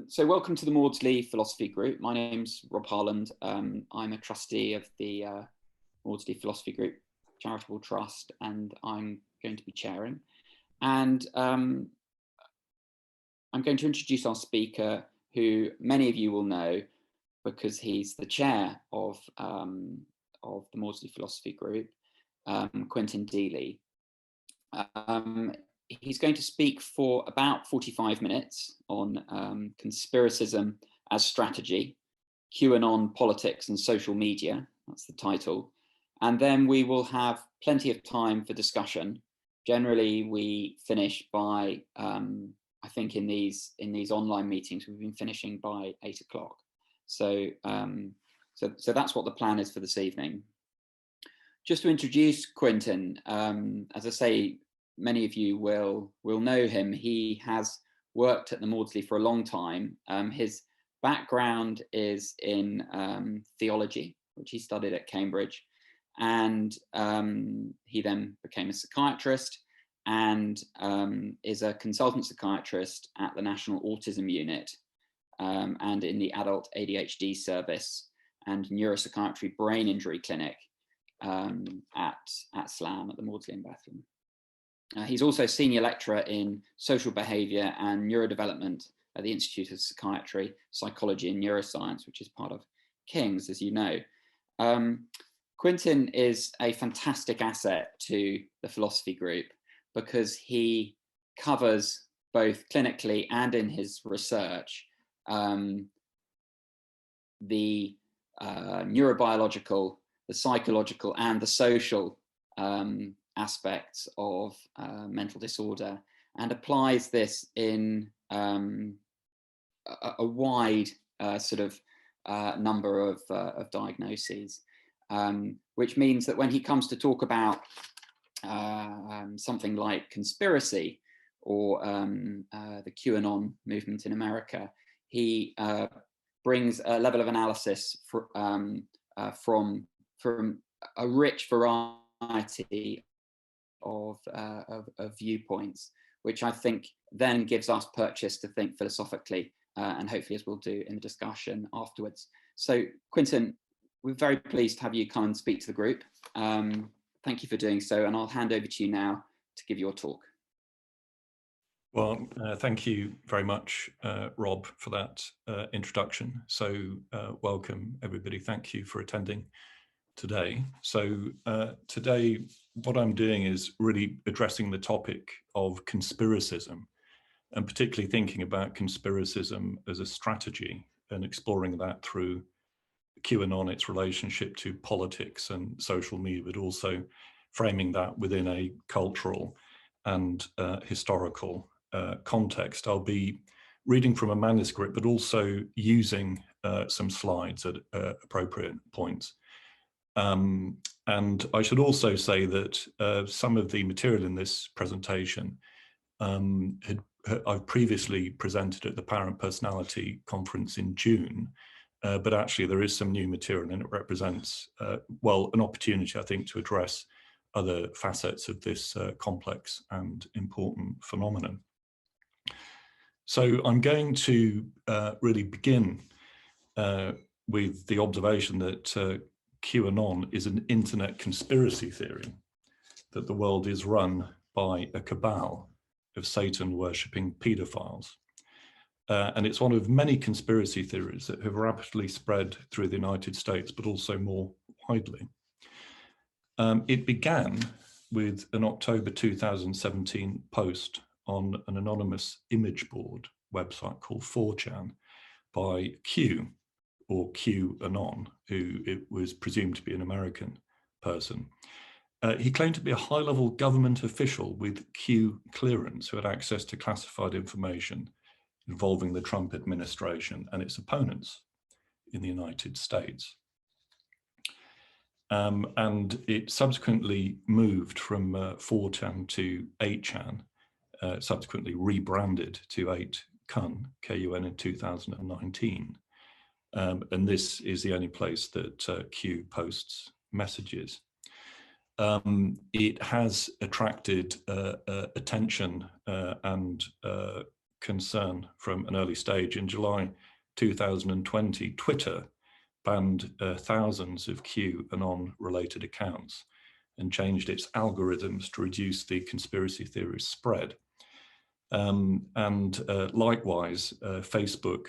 So welcome to the Maudsley Philosophy Group. My name's Rob Harland. I'm a trustee of the Maudsley Philosophy Group Charitable Trust, and I'm going to be chairing. And I'm going to introduce our speaker, who many of you will know because he's the chair of the Maudsley Philosophy Group, Quinton Deeley. He's going to speak for about 45 minutes on Conspiracism as Strategy, QAnon Politics and Social Media. That's the title. And then we will have plenty of time for discussion. Generally, we finish by, I think in these online meetings, we've been finishing by 8 o'clock. So that's what the plan is for this evening. Just to introduce Quinton, as I say, many of you will know him. He has worked at the Maudsley for a long time. His background is in theology, which he studied at Cambridge, and he then became a psychiatrist and is a consultant psychiatrist at the National Autism Unit and in the Adult ADHD Service and Neuropsychiatry Brain Injury Clinic at SLAM at the Maudsley in Bethlehem. He's also senior lecturer in social behaviour and neurodevelopment at the Institute of Psychiatry, Psychology and Neuroscience, which is part of King's, as you know. Quinton is a fantastic asset to the philosophy group because he covers both clinically and in his research the neurobiological, the psychological and the social aspects of mental disorder, and applies this in a wide number of diagnoses, which means that when he comes to talk about something like conspiracy or the QAnon movement in America, he brings a level of analysis from a rich variety of viewpoints, which I think then gives us purchase to think philosophically, and hopefully, as we'll do in the discussion afterwards. So, Quinton, we're very pleased to have you come and speak to the group. Thank you for doing so, and I'll hand over to you now to give your talk. Well, thank you very much, Rob, for that introduction. So, welcome, everybody. Thank you for attending today. So today what I'm doing is really addressing the topic of conspiracism, and particularly thinking about conspiracism as a strategy and exploring that through QAnon, its relationship to politics and social media, but also framing that within a cultural and historical context. I'll be reading from a manuscript, but also using some slides at appropriate points. And I should also say that some of the material in this presentation I've previously presented at the Parent Personality Conference in June, but actually there is some new material, and it represents, well, an opportunity, I think, to address other facets of this complex and important phenomenon. So I'm going to really begin with the observation that QAnon is an internet conspiracy theory, that the world is run by a cabal of Satan-worshipping paedophiles. And it's one of many conspiracy theories that have rapidly spread through the United States, but also more widely. It began with an October 2017 post on an anonymous image board website called 4chan by Q, or QAnon, who it was presumed to be an American person. He claimed to be a high-level government official with Q clearance who had access to classified information involving the Trump administration and its opponents in the United States. And it subsequently moved from 4chan to 8chan, subsequently rebranded to 8kun, K-U-N, in 2019. And this is the only place that Q posts messages. It has attracted attention and concern from an early stage. In July 2020, Twitter banned thousands of QAnon related accounts and changed its algorithms to reduce the conspiracy theory spread. Likewise, Facebook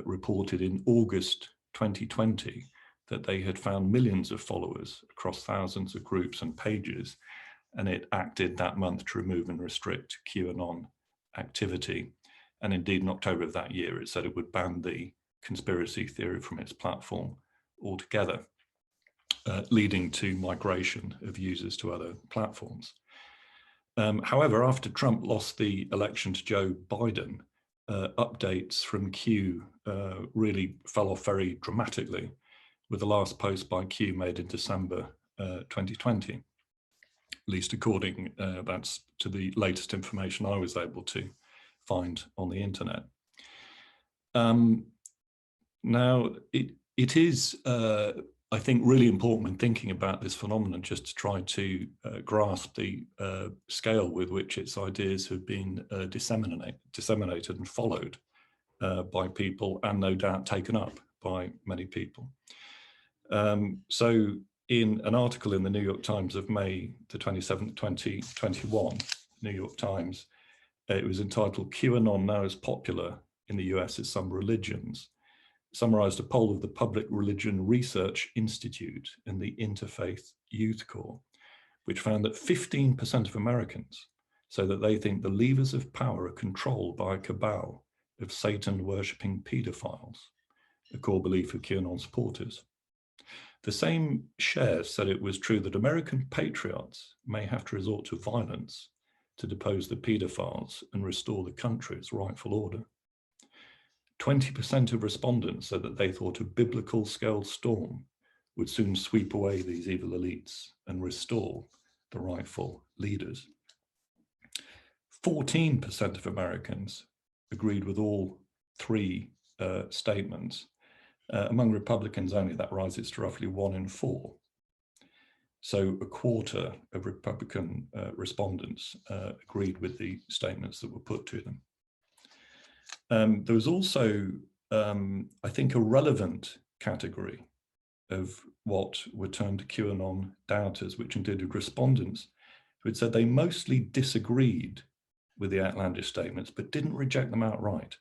reported in August 2020 that they had found millions of followers across thousands of groups and pages, and it acted that month to remove and restrict QAnon activity. And indeed, in October of that year, it said it would ban the conspiracy theory from its platform altogether, leading to migration of users to other platforms. However, after Trump lost the election to Joe Biden, updates from Q really fell off very dramatically, with the last post by Q made in December 2020, at least according that's to the latest information I was able to find on the internet. Now, it is, I think, really important when thinking about this phenomenon just to try to grasp the scale with which its ideas have been disseminated and followed by people, and no doubt taken up by many people. So in an article in the New York Times of May the 27th, 2021, New York Times, it was entitled "QAnon Now as Popular in the US as Some Religions," summarized a poll of the Public Religion Research Institute and the Interfaith Youth Corps, which found that 15% of Americans say that they think the levers of power are controlled by a cabal of Satan-worshipping pedophiles, a core belief of QAnon supporters. The same share said it was true that American patriots may have to resort to violence to depose the pedophiles and restore the country's rightful order. 20% of respondents said that they thought a biblical scale storm would soon sweep away these evil elites and restore the rightful leaders. 14% of Americans agreed with all three statements. Among Republicans only, that rises to roughly 1 in 4. So a quarter of Republican respondents agreed with the statements that were put to them. There was also, I think, a relevant category of what were termed QAnon doubters, which included respondents who had said they mostly disagreed with the outlandish statements, but didn't reject them outright.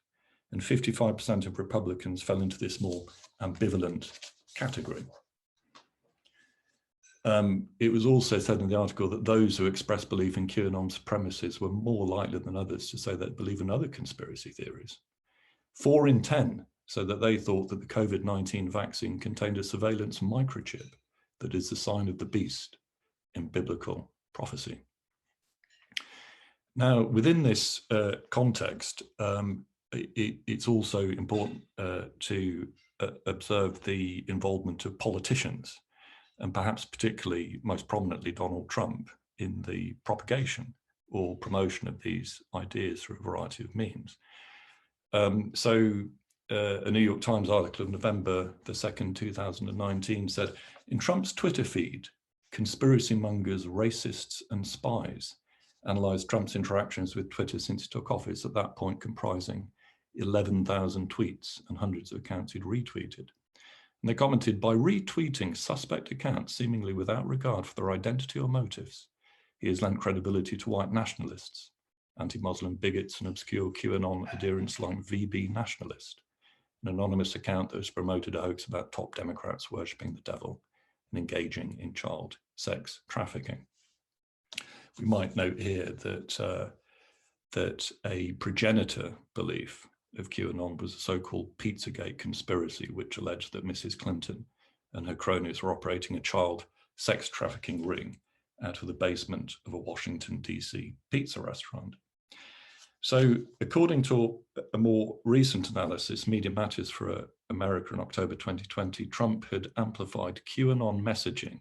And 55% of Republicans fell into this more ambivalent category. It was also said in the article that those who expressed belief in QAnon's premises were more likely than others to say they believe in other conspiracy theories. 4 in 10 said that they thought that the COVID-19 vaccine contained a surveillance microchip that is the sign of the beast in biblical prophecy. Now, within this context, it's also important to observe the involvement of politicians, and perhaps particularly, most prominently, Donald Trump, in the propagation or promotion of these ideas through a variety of means. A New York Times article of November the 2nd, 2019 said, in Trump's Twitter feed, conspiracy mongers, racists, and spies analyzed Trump's interactions with Twitter since he took office, at that point comprising 11,000 tweets and hundreds of accounts he'd retweeted. And they commented, by retweeting suspect accounts seemingly without regard for their identity or motives, he has lent credibility to white nationalists, anti-Muslim bigots, and obscure QAnon adherents like VB Nationalist, an anonymous account that has promoted a hoax about top Democrats worshipping the devil and engaging in child sex trafficking. We might note here that, that a progenitor belief of QAnon was a so-called Pizzagate conspiracy, which alleged that Mrs. Clinton and her cronies were operating a child sex trafficking ring out of the basement of a Washington, D.C. pizza restaurant. So according to a more recent analysis, Media Matters for America in October 2020, Trump had amplified QAnon messaging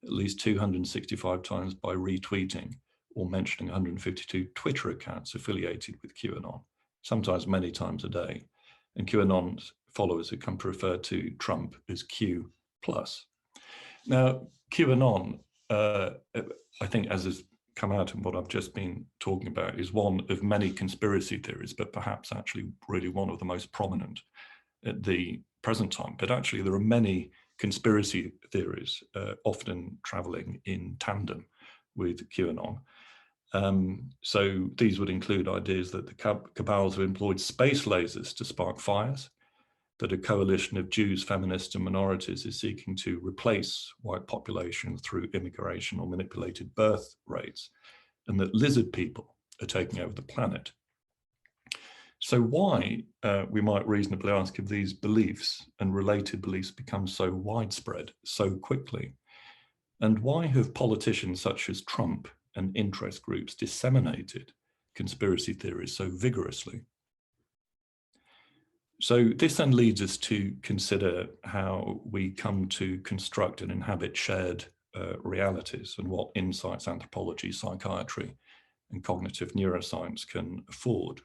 at least 265 times by retweeting or mentioning 152 Twitter accounts affiliated with QAnon, sometimes many times a day. And QAnon's followers have come to refer to Trump as Q+. Now, QAnon, I think, as has come out in what I've just been talking about is one of many conspiracy theories, but perhaps actually really one of the most prominent at the present time. But actually there are many conspiracy theories, often traveling in tandem with QAnon. So these would include ideas that the cabals have employed space lasers to spark fires, that a coalition of Jews, feminists, and minorities is seeking to replace white population through immigration or manipulated birth rates, and that lizard people are taking over the planet. So why, we might reasonably ask, have these beliefs and related beliefs become so widespread so quickly? And why have politicians such as Trump and interest groups disseminated conspiracy theories so vigorously? So this then leads us to consider how we come to construct and inhabit shared realities, and what insights anthropology, psychiatry, and cognitive neuroscience can afford.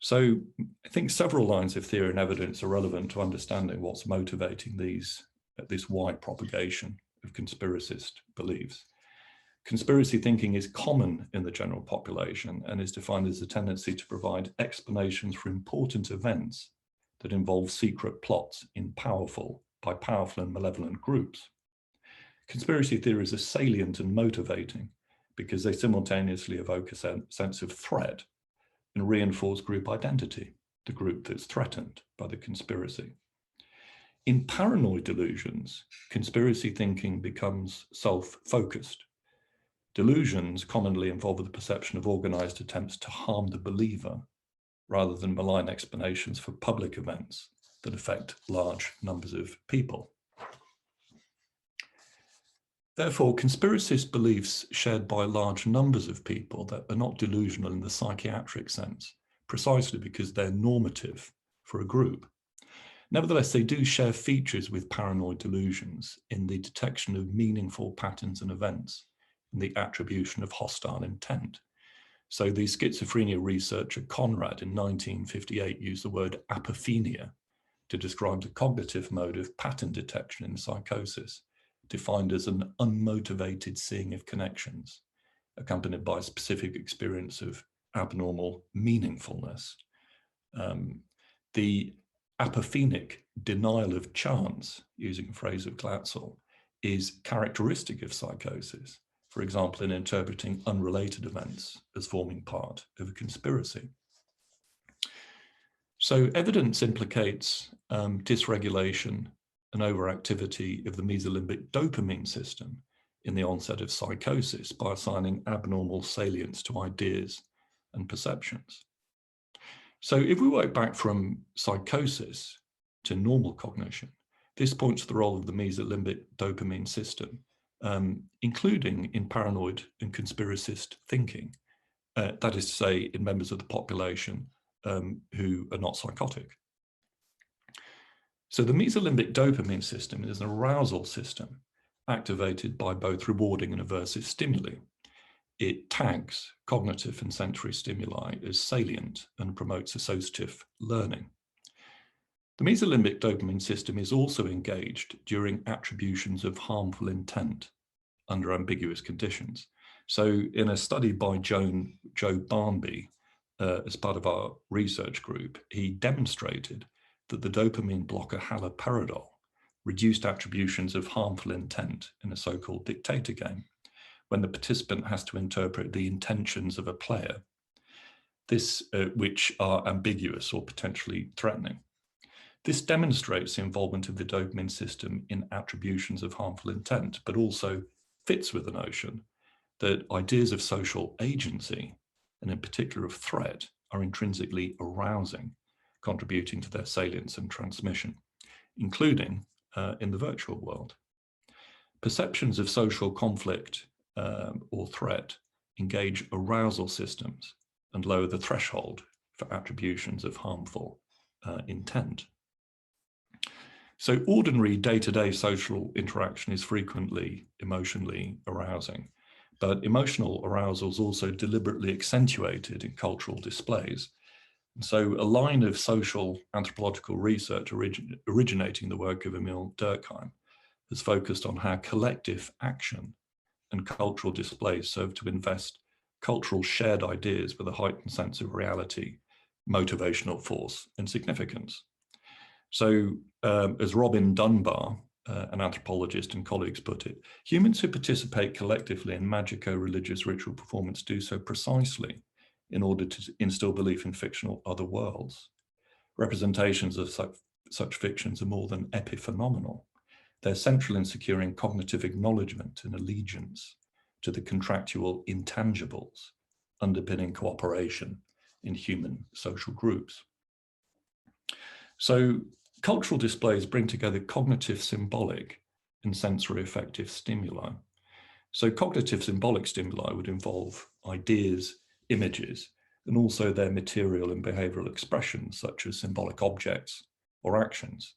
So I think several lines of theory and evidence are relevant to understanding what's motivating this wide propagation of conspiracist beliefs. Conspiracy thinking is common in the general population and is defined as a tendency to provide explanations for important events that involve secret plots by powerful and malevolent groups. Conspiracy theories are salient and motivating because they simultaneously evoke a sense of threat and reinforce group identity, the group that's threatened by the conspiracy. In paranoid delusions, conspiracy thinking becomes self-focused. Delusions commonly involve the perception of organized attempts to harm the believer, rather than malign explanations for public events that affect large numbers of people. Therefore, conspiracist beliefs shared by large numbers of people that are not delusional in the psychiatric sense, precisely because they're normative for a group. Nevertheless, they do share features with paranoid delusions in the detection of meaningful patterns and events, and the attribution of hostile intent. So the schizophrenia researcher Conrad in 1958 used the word apophenia to describe the cognitive mode of pattern detection in psychosis, defined as an unmotivated seeing of connections, accompanied by a specific experience of abnormal meaningfulness. The apophenic denial of chance, using a phrase of Glatzel, is characteristic of psychosis, for example, in interpreting unrelated events as forming part of a conspiracy. So evidence implicates dysregulation and overactivity of the mesolimbic dopamine system in the onset of psychosis by assigning abnormal salience to ideas and perceptions. So if we work back from psychosis to normal cognition, this points to the role of the mesolimbic dopamine system, including in paranoid and conspiracist thinking, that is to say, in members of the population who are not psychotic. So the mesolimbic dopamine system is an arousal system activated by both rewarding and aversive stimuli. It tags cognitive and sensory stimuli as salient and promotes associative learning. The mesolimbic dopamine system is also engaged during attributions of harmful intent under ambiguous conditions. So in a study by Joe Barnby, as part of our research group, he demonstrated that the dopamine blocker haloperidol reduced attributions of harmful intent in a so-called dictator game, when the participant has to interpret the intentions of a player, which are ambiguous or potentially threatening. This demonstrates the involvement of the dopamine system in attributions of harmful intent, but also fits with the notion that ideas of social agency, and in particular of threat, are intrinsically arousing, contributing to their salience and transmission, including in the virtual world. Perceptions of social conflict or threat engage arousal systems and lower the threshold for attributions of harmful intent. So ordinary day-to-day social interaction is frequently emotionally arousing, but emotional arousal is also deliberately accentuated in cultural displays. And so a line of social anthropological research originating the work of Emil Durkheim has focused on how collective action and cultural displays serve to invest cultural shared ideas with a heightened sense of reality, motivational force, and significance. So, as Robin Dunbar, an anthropologist, and colleagues put it, humans who participate collectively in magico-religious ritual performance do so precisely in order to instill belief in fictional other worlds. Representations of such fictions are more than epiphenomenal. They're central in securing cognitive acknowledgement and allegiance to the contractual intangibles underpinning cooperation in human social groups. So, cultural displays bring together cognitive, symbolic, and sensory affective stimuli. So cognitive symbolic stimuli would involve ideas, images, and also their material and behavioral expressions, such as symbolic objects or actions,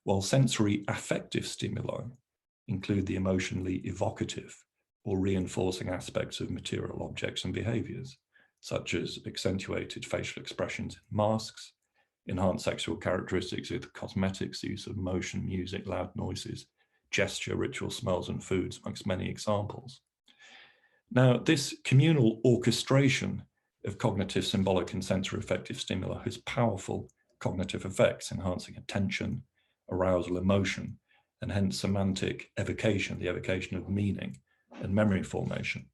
while sensory affective stimuli include the emotionally evocative or reinforcing aspects of material objects and behaviors, such as accentuated facial expressions in masks, enhanced sexual characteristics of cosmetics, the use of motion, music, loud noises, gesture, ritual smells, and foods, amongst many examples. Now, this communal orchestration of cognitive, symbolic, and sensory affective stimuli has powerful cognitive effects, enhancing attention, arousal, emotion, and hence semantic evocation, the evocation of meaning, and memory formation.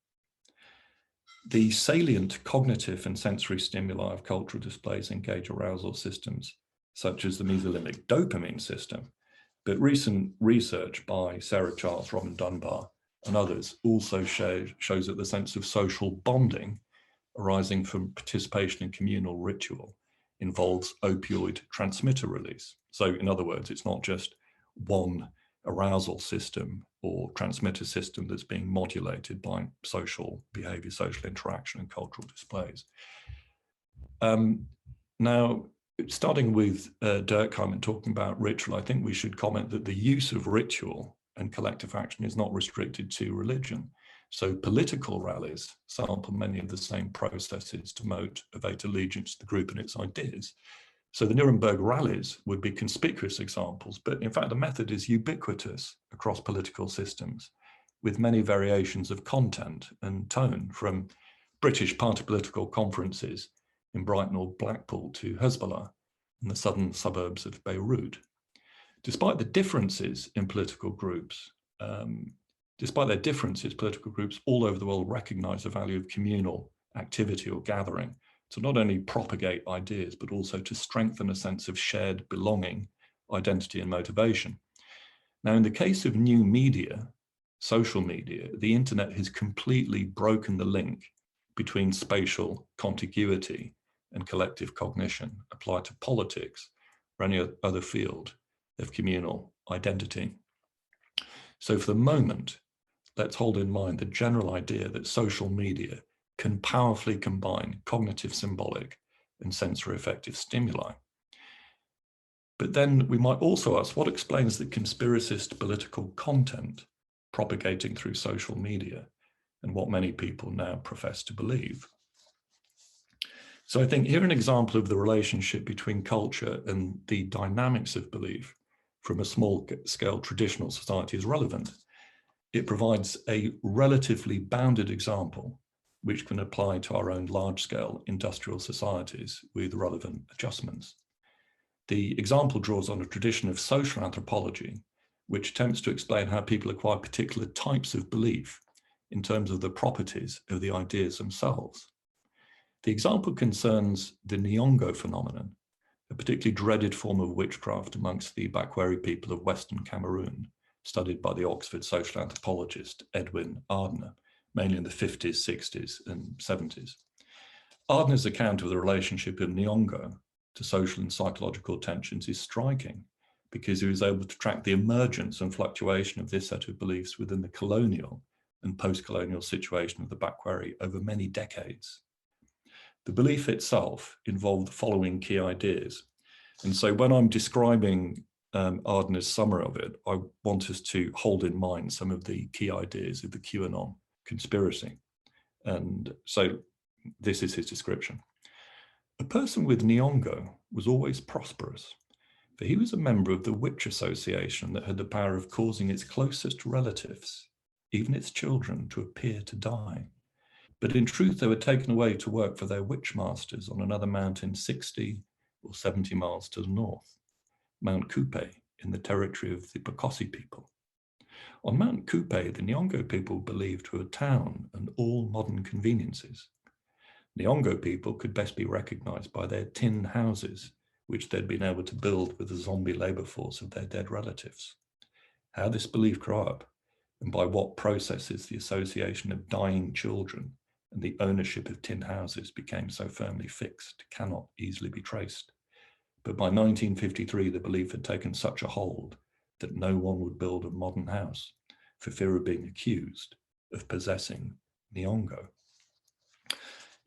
The salient cognitive and sensory stimuli of cultural displays engage arousal systems, such as the mesolimbic dopamine system. But recent research by Sarah Charles, Robin Dunbar, and others also shows that the sense of social bonding arising from participation in communal ritual involves opioid transmitter release. So in other words, it's not just one arousal system or transmitter system that's being modulated by social behavior, social interaction, and cultural displays. Now, starting with Durkheim and talking about ritual, I think we should comment that the use of ritual and collective action is not restricted to religion. So political rallies sample many of the same processes to motivate allegiance to the group and its ideas. So the Nuremberg rallies would be conspicuous examples, but in fact the method is ubiquitous across political systems, with many variations of content and tone, from British party political conferences in Brighton or Blackpool to Hezbollah in the southern suburbs of Beirut. Despite the differences in political groups, political groups all over the world recognize the value of communal activity or gathering to not only propagate ideas, but also to strengthen a sense of shared belonging, identity, and motivation. Now, in the case of new media, social media, the internet has completely broken the link between spatial contiguity and collective cognition applied to politics or any other field of communal identity. So for the moment, let's hold in mind the general idea that social media can powerfully combine cognitive, symbolic, and sensory affective stimuli. But then we might also ask, what explains the conspiracist political content propagating through social media and what many people now profess to believe? So I think here an example of the relationship between culture and the dynamics of belief from a small-scale traditional society is relevant. It provides a relatively bounded example which can apply to our own large-scale industrial societies with relevant adjustments. The example draws on a tradition of social anthropology, which attempts to explain how people acquire particular types of belief in terms of the properties of the ideas themselves. The example concerns the Nyong'o phenomenon, a particularly dreaded form of witchcraft amongst the Bakweri people of Western Cameroon, studied by the Oxford social anthropologist Edwin Ardner, mainly in the 50s, 60s, and 70s. Ardner's account of the relationship of Nyong'o to social and psychological tensions is striking because he was able to track the emergence and fluctuation of this set of beliefs within the colonial and post-colonial situation of the Bakweri over many decades. The belief itself involved the following key ideas. And so when I'm describing Ardner's summary of it, I want us to hold in mind some of the key ideas of the QAnon conspiracy. And so this is his description. A person with Nyong'o was always prosperous, for he was a member of the witch association that had the power of causing its closest relatives, even its children, to appear to die. But in truth, they were taken away to work for their witch masters on another mountain 60 or 70 miles to the north, Mount Kupe, in the territory of the Pokosi people. On Mount Kupe, the Nyongo people believed to a town and all modern conveniences. Nyongo people could best be recognized by their tin houses, which they'd been able to build with the zombie labor force of their dead relatives. How this belief grew up, and by what processes the association of dying children and the ownership of tin houses became so firmly fixed, cannot easily be traced. But by 1953, the belief had taken such a hold that no one would build a modern house for fear of being accused of possessing Nyongo.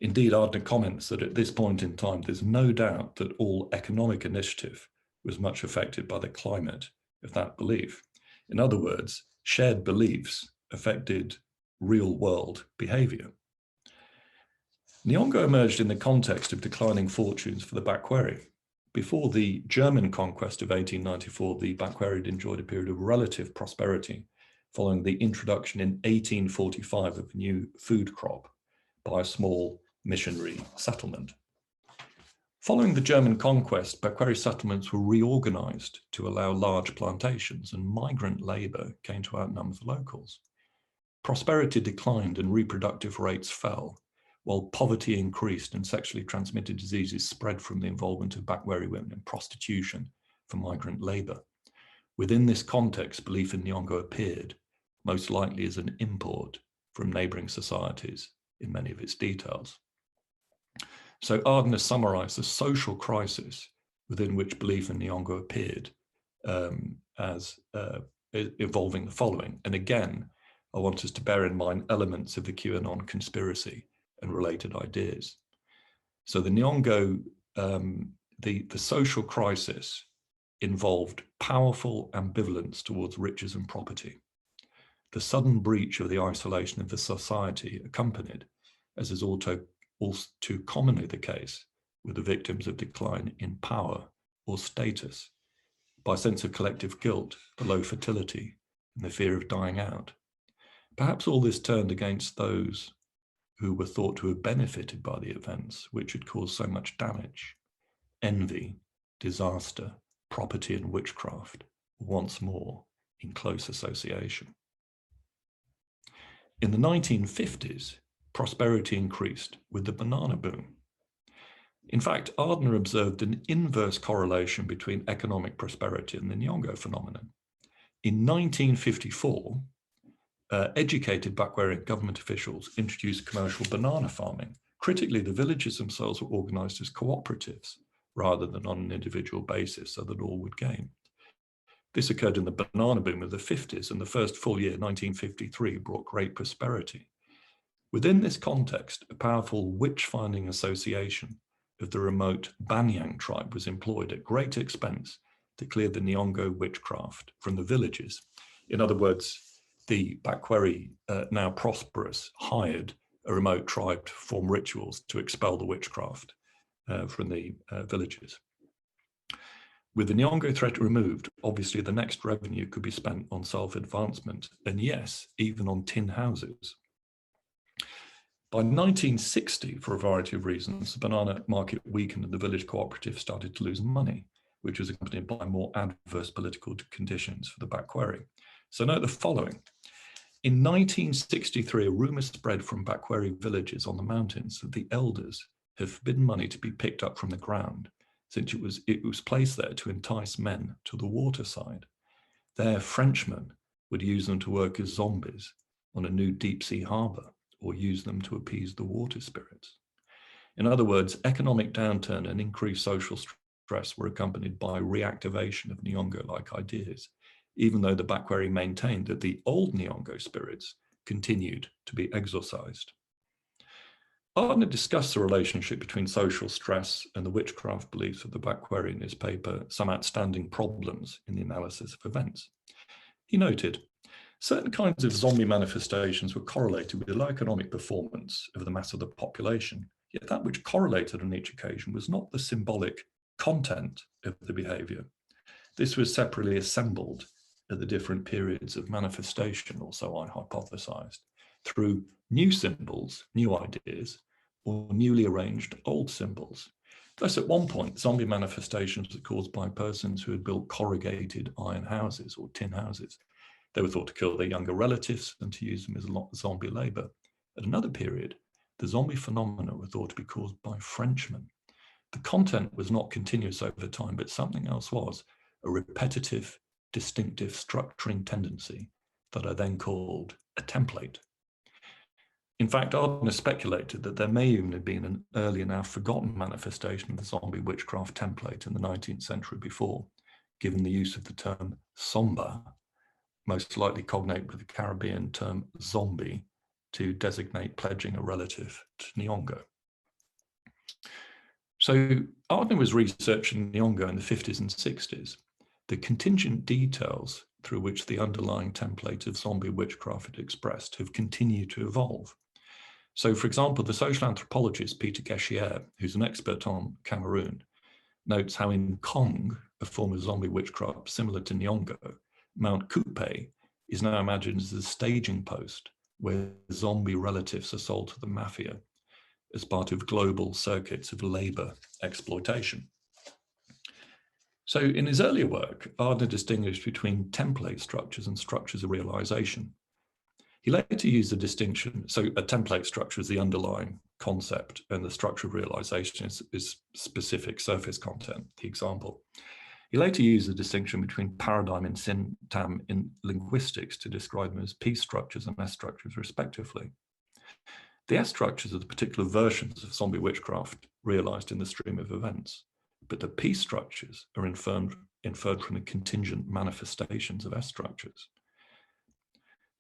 Indeed, Ardner comments that at this point in time, there's no doubt that all economic initiative was much affected by the climate of that belief. In other words, shared beliefs affected real-world behavior. Nyongo emerged in the context of declining fortunes for the Bakweri. Before the German conquest of 1894, the Bakweri had enjoyed a period of relative prosperity following the introduction in 1845 of a new food crop by a small missionary settlement. Following the German conquest, Bakweri settlements were reorganized to allow large plantations, and migrant labor came to outnumber the locals. Prosperity declined and reproductive rates fell, while poverty increased and sexually transmitted diseases spread from the involvement of Bakweri women in prostitution for migrant labor. Within this context, belief in Nyongo appeared, most likely as an import from neighboring societies in many of its details. So Ardner summarized the social crisis within which belief in Nyongo appeared as involving the following. And again, I want us to bear in mind elements of the QAnon conspiracy and related ideas. So the Nyongo, the social crisis involved powerful ambivalence towards riches and property. The sudden breach of the isolation of the society accompanied, as is all too commonly the case with the victims of decline in power or status, by a sense of collective guilt, the low fertility, and the fear of dying out. Perhaps all this turned against those who were thought to have benefited by the events which had caused so much damage. Envy, disaster, property, and witchcraft once more in close association. In the 1950s, prosperity increased with the banana boom. In fact, Ardner observed an inverse correlation between economic prosperity and the Nyongo phenomenon. In 1954, educated Bakweri government officials introduced commercial banana farming. Critically, the villages themselves were organized as cooperatives rather than on an individual basis so that all would gain. This occurred in the banana boom of the 50s, and the first full year, 1953, brought great prosperity. Within this context, a powerful witch-finding association of the remote Banyang tribe was employed at great expense to clear the Nyongo witchcraft from the villages. In other words, the Bakweri, now prosperous, hired a remote tribe to perform rituals to expel the witchcraft from the villages. With the Nyongo threat removed, obviously the next revenue could be spent on self-advancement, and yes, even on tin houses. By 1960, for a variety of reasons, the banana market weakened and the village cooperative started to lose money, which was accompanied by more adverse political conditions for the Bakweri. So note the following. In 1963, a rumor spread from Bakweri villages on the mountains that the elders had forbidden money to be picked up from the ground, since it was placed there to entice men to the water side. There, Frenchmen would use them to work as zombies on a new deep sea harbor, or use them to appease the water spirits. In other words, economic downturn and increased social stress were accompanied by reactivation of Nyongo-like ideas, even though the Bakweri maintained that the old Nyongo spirits continued to be exorcised. Ardner discussed the relationship between social stress and the witchcraft beliefs of the Bakweri in his paper, Some Outstanding Problems in the Analysis of Events. He noted, certain kinds of zombie manifestations were correlated with low economic performance of the mass of the population, yet that which correlated on each occasion was not the symbolic content of the behavior. This was separately assembled at the different periods of manifestation, or so I hypothesized, through new symbols, new ideas, or newly arranged old symbols. Thus, at one point, zombie manifestations were caused by persons who had built corrugated iron houses or tin houses. They were thought to kill their younger relatives and to use them as zombie labor. At another period, the zombie phenomena were thought to be caused by Frenchmen. The content was not continuous over time, but something else was, a repetitive, distinctive structuring tendency that I then called a template. In fact, Ardner speculated that there may even have been an earlier, now forgotten manifestation of the zombie witchcraft template in the 19th century before, given the use of the term somba, most likely cognate with the Caribbean term zombie, to designate pledging a relative to Nyong'o. So Ardner was researching Nyong'o in the 50s and 60s. The contingent details through which the underlying template of zombie witchcraft had expressed have continued to evolve. So, for example, the social anthropologist Peter Geshier, who's an expert on Cameroon, notes how in Kong, a form of zombie witchcraft similar to Nyong'o, Mount Coupe is now imagined as a staging post where zombie relatives are sold to the mafia as part of global circuits of labor exploitation. So in his earlier work, Ardner distinguished between template structures and structures of realization. He later used the distinction, so a template structure is the underlying concept and the structure of realization is specific surface content, the example. He later used the distinction between paradigm and syntagm in linguistics to describe them as P structures and S structures respectively. The S structures are the particular versions of zombie witchcraft realized in the stream of events, but the P structures are inferred from the contingent manifestations of S structures.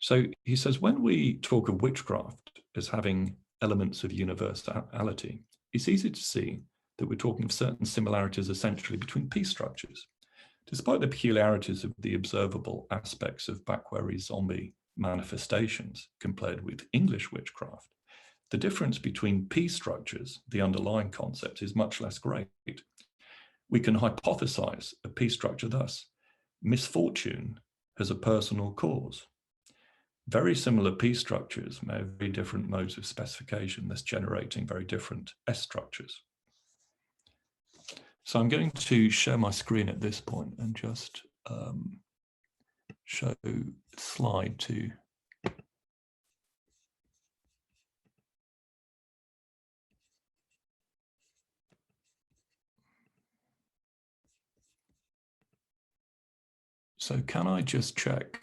So he says, when we talk of witchcraft as having elements of universality, it's easy to see that we're talking of certain similarities essentially between P structures. Despite the peculiarities of the observable aspects of Bakweri zombie manifestations compared with English witchcraft, the difference between P structures, the underlying concept, is much less great. We can hypothesize a P structure thus: misfortune has a personal cause. Very similar P structures may have very different modes of specification, thus generating very different S structures. So I'm going to share my screen at this point and just show slide 2. So can I just check,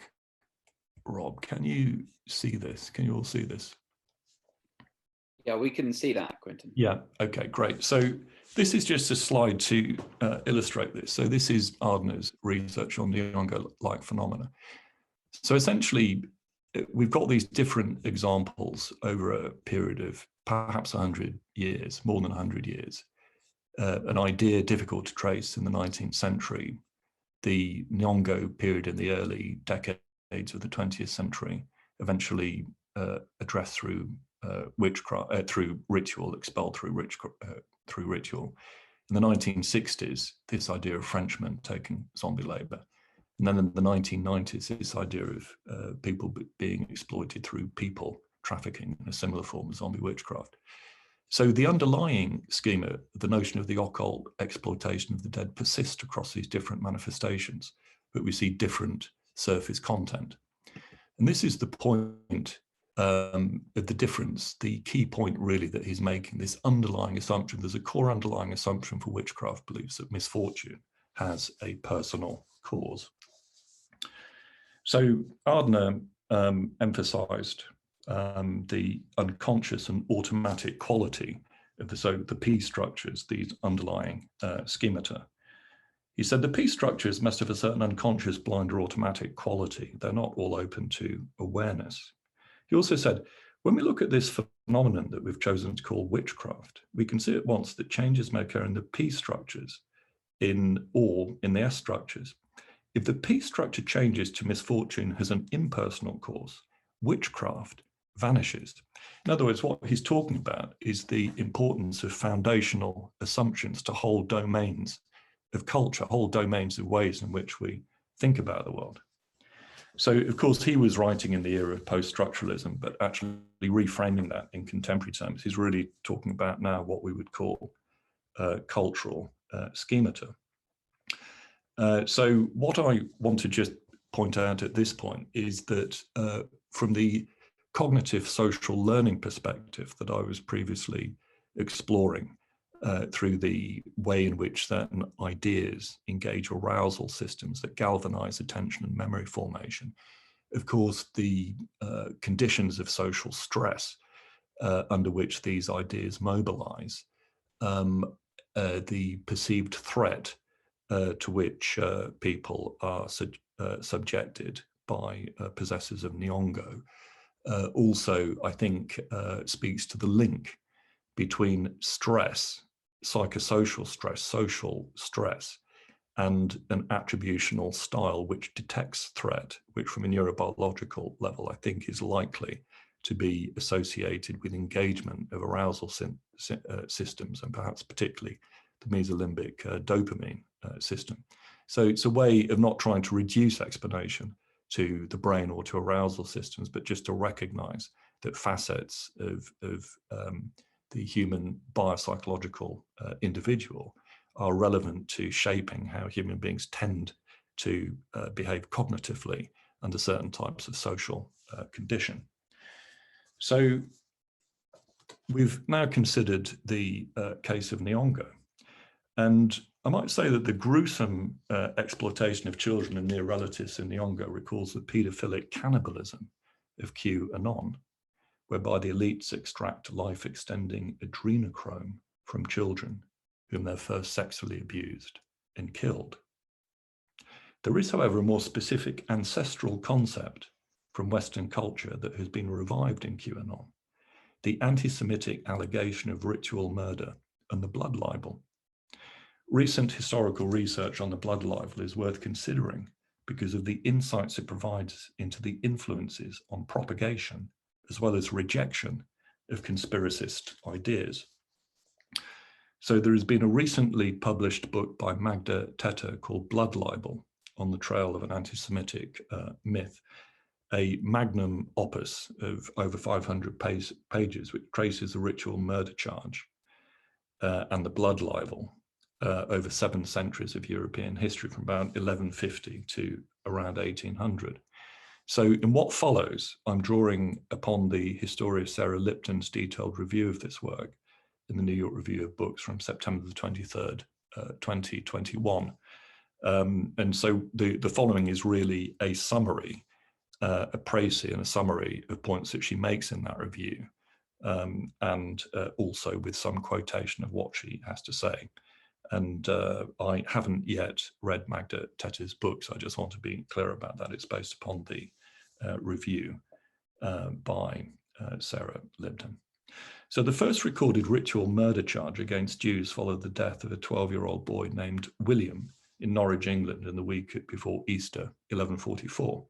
Rob, can you see this? Can you all see this? Yeah, we can see that, Quinton. Yeah, okay, great. So this is just a slide to illustrate this. So this is Ardner's research on Nyong'o-like phenomena. So essentially, we've got these different examples over a period of perhaps 100 years, more than 100 years. An idea difficult to trace in the 19th century, the Nyong'o period in the early decades of the 20th century, eventually addressed through witchcraft, through ritual, expelled through ritual. In the 1960s, this idea of Frenchmen taking zombie labor. And then in the 1990s, this idea of people being exploited through people trafficking in a similar form of zombie witchcraft. So the underlying schema, the notion of the occult exploitation of the dead, persists across these different manifestations, but we see different surface content. And this is the point of the difference, the key point really that he's making, this underlying assumption. There's a core underlying assumption for witchcraft beliefs that misfortune has a personal cause. So Ardner emphasized the unconscious and automatic quality of the P structures, these underlying schemata. He said the P structures must have a certain unconscious, blind, or automatic quality. They're not all open to awareness. He also said, when we look at this phenomenon that we've chosen to call witchcraft, we can see at once that changes may occur in the P structures or in the S structures. If the P structure changes to misfortune as an impersonal cause, witchcraft vanishes. In other words, what he's talking about is the importance of foundational assumptions to whole domains of culture, whole domains of ways in which we think about the world. So, of course, he was writing in the era of post-structuralism, but actually reframing that in contemporary terms. He's really talking about now what we would call cultural schemata. So what I want to just point out at this point is that from the cognitive social learning perspective that I was previously exploring through the way in which certain ideas engage arousal systems that galvanize attention and memory formation, of course, the conditions of social stress under which these ideas mobilize, the perceived threat to which people are subjected by possessors of Nyong'o, also, I think, speaks to the link between stress, psychosocial stress, social stress, and an attributional style which detects threat, which from a neurobiological level, I think is likely to be associated with engagement of arousal systems, and perhaps particularly the mesolimbic dopamine system. So it's a way of not trying to reduce explanation to the brain or to arousal systems, but just to recognize that facets of the human biopsychological individual are relevant to shaping how human beings tend to behave cognitively under certain types of social condition. So we've now considered the case of Nyong'o. And I might say that the gruesome exploitation of children and near relatives in Nyong'o recalls the paedophilic cannibalism of QAnon, whereby the elites extract life-extending adrenochrome from children whom they're first sexually abused and killed. There is, however, a more specific ancestral concept from Western culture that has been revived in QAnon: the anti-Semitic allegation of ritual murder and the blood libel. Recent historical research on the blood libel is worth considering because of the insights it provides into the influences on propagation as well as rejection of conspiracist ideas. So there has been a recently published book by Magda Teta called Blood Libel: On the Trail of an Anti-Semitic Myth, a magnum opus of over 500 pages, which traces the ritual murder charge and the blood libel over 7 centuries of European history, from about 1150 to around 1800. So in what follows, I'm drawing upon the historian Sarah Lipton's detailed review of this work in the New York Review of Books from September the 23rd, 2021. And so the following is really a summary, a précis and a summary of points that she makes in that review, and also with some quotation of what she has to say. And I haven't yet read Magda Teta's book, so I just want to be clear about that. It's based upon the review by Sarah Lipton. So the first recorded ritual murder charge against Jews followed the death of a 12-year-old boy named William in Norwich, England, in the week before Easter, 1144.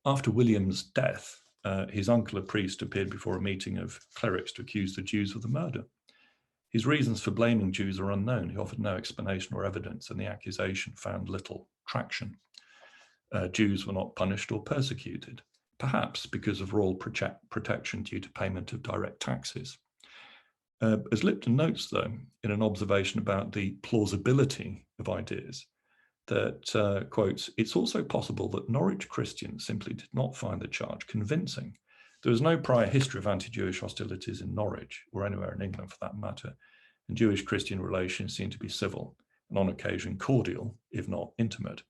After William's death, his uncle, a priest, appeared before a meeting of clerics to accuse the Jews of the murder. His reasons for blaming Jews are unknown. He offered no explanation or evidence, and the accusation found little traction. Jews were not punished or persecuted, perhaps because of royal protection due to payment of direct taxes. As Lipton notes, though, in an observation about the plausibility of ideas, that, quotes, "It's also possible that Norwich Christians simply did not find the charge convincing. There was no prior history of anti-Jewish hostilities in Norwich, or anywhere in England for that matter, and Jewish-Christian relations seem to be civil and on occasion cordial, if not intimate."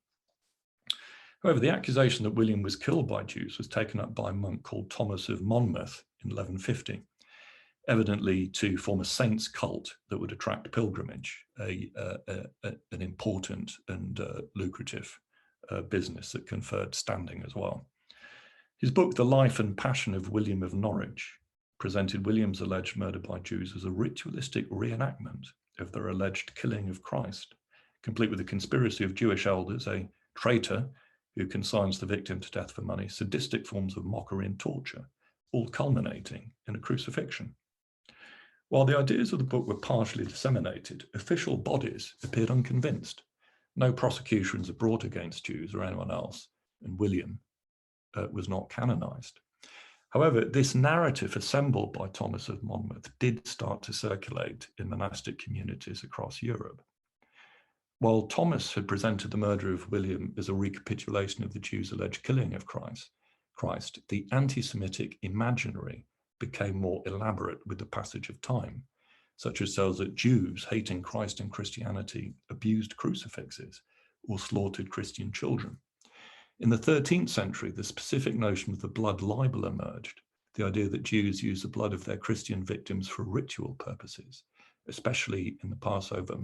However, the accusation that William was killed by Jews was taken up by a monk called Thomas of Monmouth in 1150, evidently to form a saint's cult that would attract pilgrimage, an important and lucrative business that conferred standing as well. His book, The Life and Passion of William of Norwich, presented William's alleged murder by Jews as a ritualistic reenactment of their alleged killing of Christ, complete with a conspiracy of Jewish elders, a traitor who consigns the victim to death for money, sadistic forms of mockery and torture, all culminating in a crucifixion. While the ideas of the book were partially disseminated, official bodies appeared unconvinced. No prosecutions were brought against Jews or anyone else, and William was not canonized. However, this narrative assembled by Thomas of Monmouth did start to circulate in monastic communities across Europe. While Thomas had presented the murder of William as a recapitulation of the Jews' alleged killing of Christ, the anti-Semitic imaginary became more elaborate with the passage of time, such as tells that Jews hating Christ and Christianity abused crucifixes or slaughtered Christian children. In the 13th century, the specific notion of the blood libel emerged, the idea that Jews use the blood of their Christian victims for ritual purposes, especially in the Passover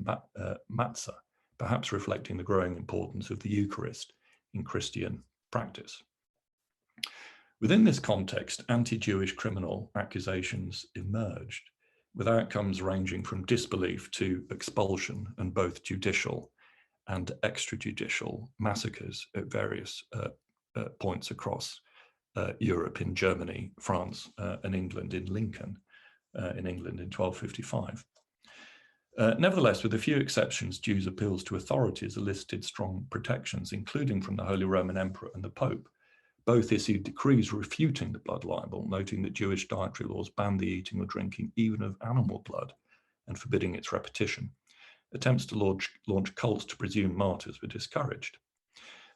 matzah, perhaps reflecting the growing importance of the Eucharist in Christian practice. Within this context, anti-Jewish criminal accusations emerged, with outcomes ranging from disbelief to expulsion and both judicial and extrajudicial massacres at various points across Europe, in Germany, France, and England, in Lincoln, in England in 1255. Nevertheless, with a few exceptions, Jews' appeals to authorities elicited strong protections, including from the Holy Roman Emperor and the Pope. Both issued decrees refuting the blood libel, noting that Jewish dietary laws banned the eating or drinking even of animal blood and forbidding its repetition. Attempts to launch cults to presumed martyrs were discouraged.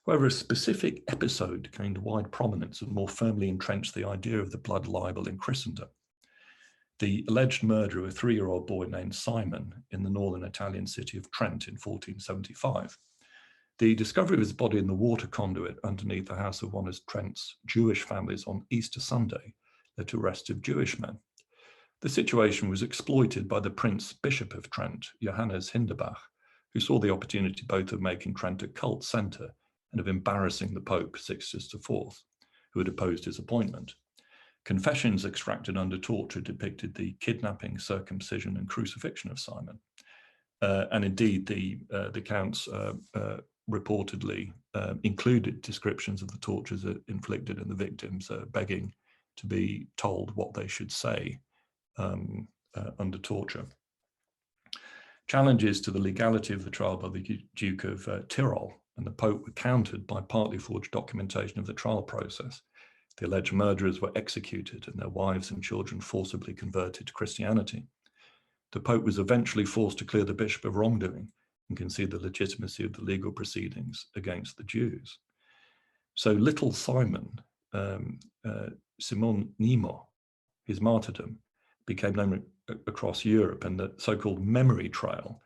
However, a specific episode gained wide prominence and more firmly entrenched the idea of the blood libel in Christendom. The alleged murder of a 3-year-old boy named Simon in the northern Italian city of Trent in 1475. The discovery of his body in the water conduit underneath the house of one of Trent's Jewish families on Easter Sunday led to arrests of Jewish men. The situation was exploited by the Prince Bishop of Trent, Johannes Hinderbach, who saw the opportunity both of making Trent a cult centre and of embarrassing the Pope, Sixtus IV, who had opposed his appointment. Confessions extracted under torture depicted the kidnapping, circumcision, and crucifixion of Simon. And indeed, the accounts reportedly included descriptions of the tortures inflicted and the victims begging to be told what they should say under torture. Challenges to the legality of the trial by the Duke of Tyrol and the Pope were countered by partly forged documentation of the trial process. The alleged murderers were executed and their wives and children forcibly converted to Christianity. The Pope was eventually forced to clear the bishop of wrongdoing and concede the legitimacy of the legal proceedings against the Jews. So little Simon, Simon Nemo, his martyrdom, became known across Europe, and the so-called memory trail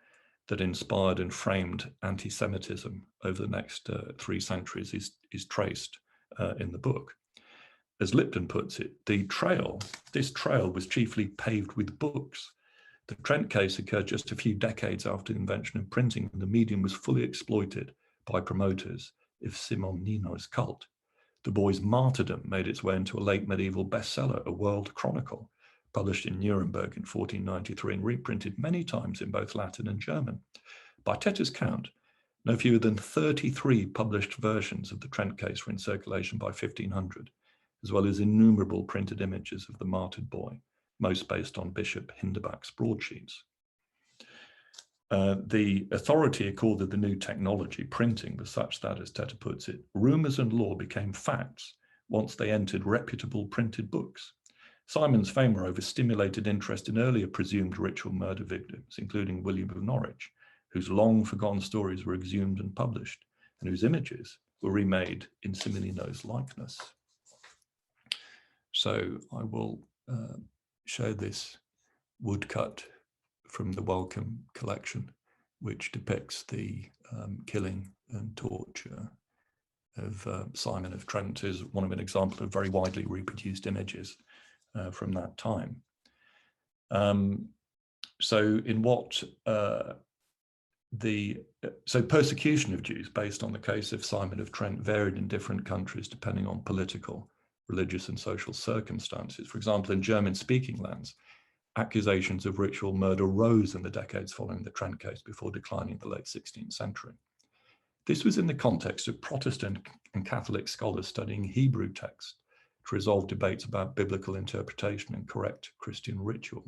that inspired and framed anti-Semitism over the next 3 centuries is traced in the book. As Lipton puts it, this trail was chiefly paved with books. The Trent case occurred just a few decades after the invention of printing, and the medium was fully exploited by promoters of Simon Nino's cult. The boy's martyrdom made its way into a late medieval bestseller, A World Chronicle, published in Nuremberg in 1493 and reprinted many times in both Latin and German. By Tetter's count, no fewer than 33 published versions of the Trent case were in circulation by 1500, as well as innumerable printed images of the martyred boy, most based on Bishop Hinderbach's broadsheets. The authority accorded the new technology, printing, was such that, as Tetter puts it, rumours and law became facts once they entered reputable printed books. Simon's fame, moreover, stimulated interest in earlier presumed ritual murder victims, including William of Norwich, whose long-forgotten stories were exhumed and published, and whose images were remade in Simonino's likeness. So I will show this woodcut from the Wellcome collection, which depicts the killing and torture of Simon of Trent, is one of an example of very widely reproduced images from that time. So persecution of Jews based on the case of Simon of Trent varied in different countries depending on political, religious, and social circumstances. For example, in German-speaking lands, accusations of ritual murder rose in the decades following the Trent case before declining in the late 16th century. This was in the context of Protestant and Catholic scholars studying Hebrew texts to resolve debates about biblical interpretation and correct Christian ritual,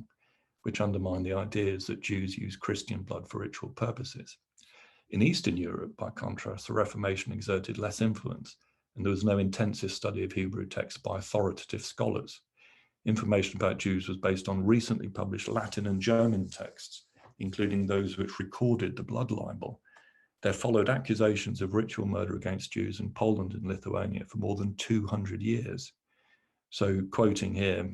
which undermine the ideas that Jews use Christian blood for ritual purposes. In Eastern Europe, by contrast, the Reformation exerted less influence and there was no intensive study of Hebrew texts by authoritative scholars. Information about Jews was based on recently published Latin and German texts, including those which recorded the blood libel. There followed accusations of ritual murder against Jews in Poland and Lithuania for more than 200 years. So, quoting here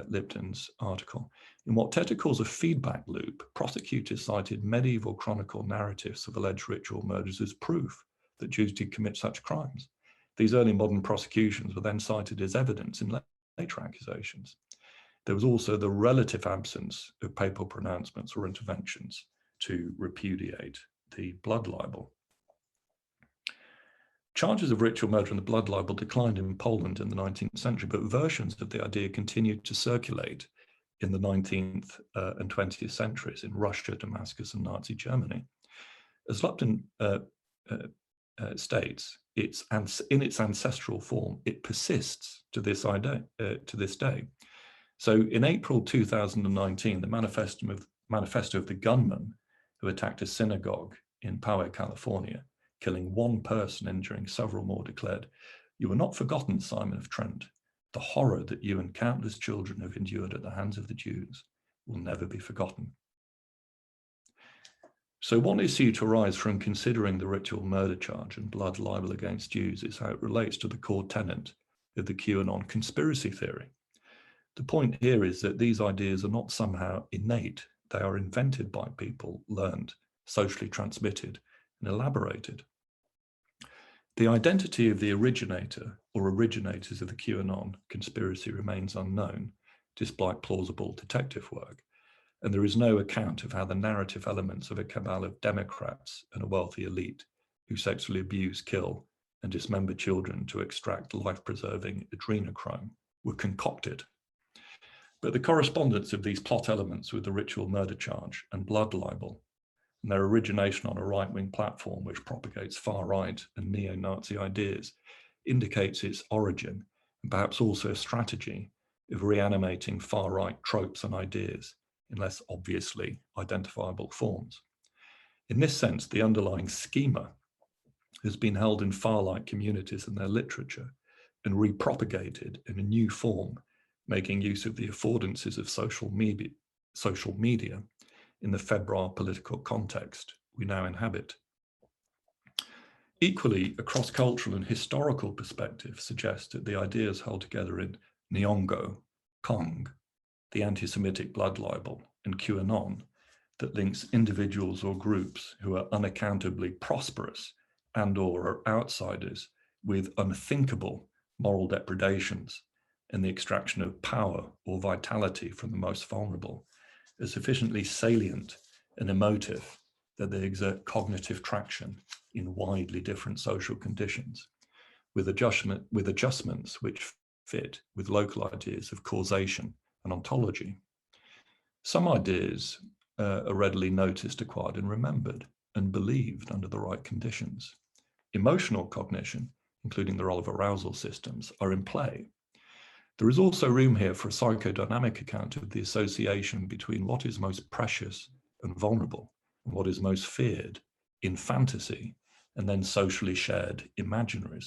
Lipton's article, in what Teta calls a feedback loop, prosecutors cited medieval chronicle narratives of alleged ritual murders as proof that Jews did commit such crimes. These early modern prosecutions were then cited as evidence in later accusations. There was also the relative absence of papal pronouncements or interventions to repudiate the blood libel. Charges of ritual murder and the blood libel declined in Poland in the 19th century, but versions of the idea continued to circulate in the 19th and 20th centuries in Russia, Damascus, and Nazi Germany. As Lupton states, in its ancestral form, it persists to this day. So in April 2019, the manifesto of the gunman who attacked a synagogue in Poway, California, killing one person, injuring several more, declared, "You were not forgotten, Simon of Trent. The horror that you and countless children have endured at the hands of the Jews will never be forgotten." So one issue to arise from considering the ritual murder charge and blood libel against Jews is how it relates to the core tenet of the QAnon conspiracy theory. The point here is that these ideas are not somehow innate. They are invented by people, learned, socially transmitted, and elaborated. The identity of the originator or originators of the QAnon conspiracy remains unknown, despite plausible detective work, and there is no account of how the narrative elements of a cabal of Democrats and a wealthy elite who sexually abuse, kill, and dismember children to extract life-preserving adrenochrome were concocted. But the correspondence of these plot elements with the ritual murder charge and blood libel, and their origination on a right-wing platform which propagates far-right and neo-Nazi ideas, indicates its origin and perhaps also a strategy of reanimating far-right tropes and ideas in less obviously identifiable forms. In this sense, the underlying schema has been held in far-right communities and their literature and repropagated in a new form, making use of the affordances of social media in the febrile political context we now inhabit. Equally, a cross-cultural and historical perspective suggests that the ideas held together in Nyong'o, Kong, the anti-Semitic blood libel, and QAnon that links individuals or groups who are unaccountably prosperous and/or are outsiders with unthinkable moral depredations and the extraction of power or vitality from the most vulnerable are sufficiently salient and emotive that they exert cognitive traction in widely different social conditions, with adjustments which fit with local ideas of causation and ontology. Some ideas are readily noticed, acquired, and remembered, and believed under the right conditions. Emotional cognition, including the role of arousal systems, are in play. There is also room here for a psychodynamic account of the association between what is most precious and vulnerable and what is most feared in fantasy and then socially shared imaginaries.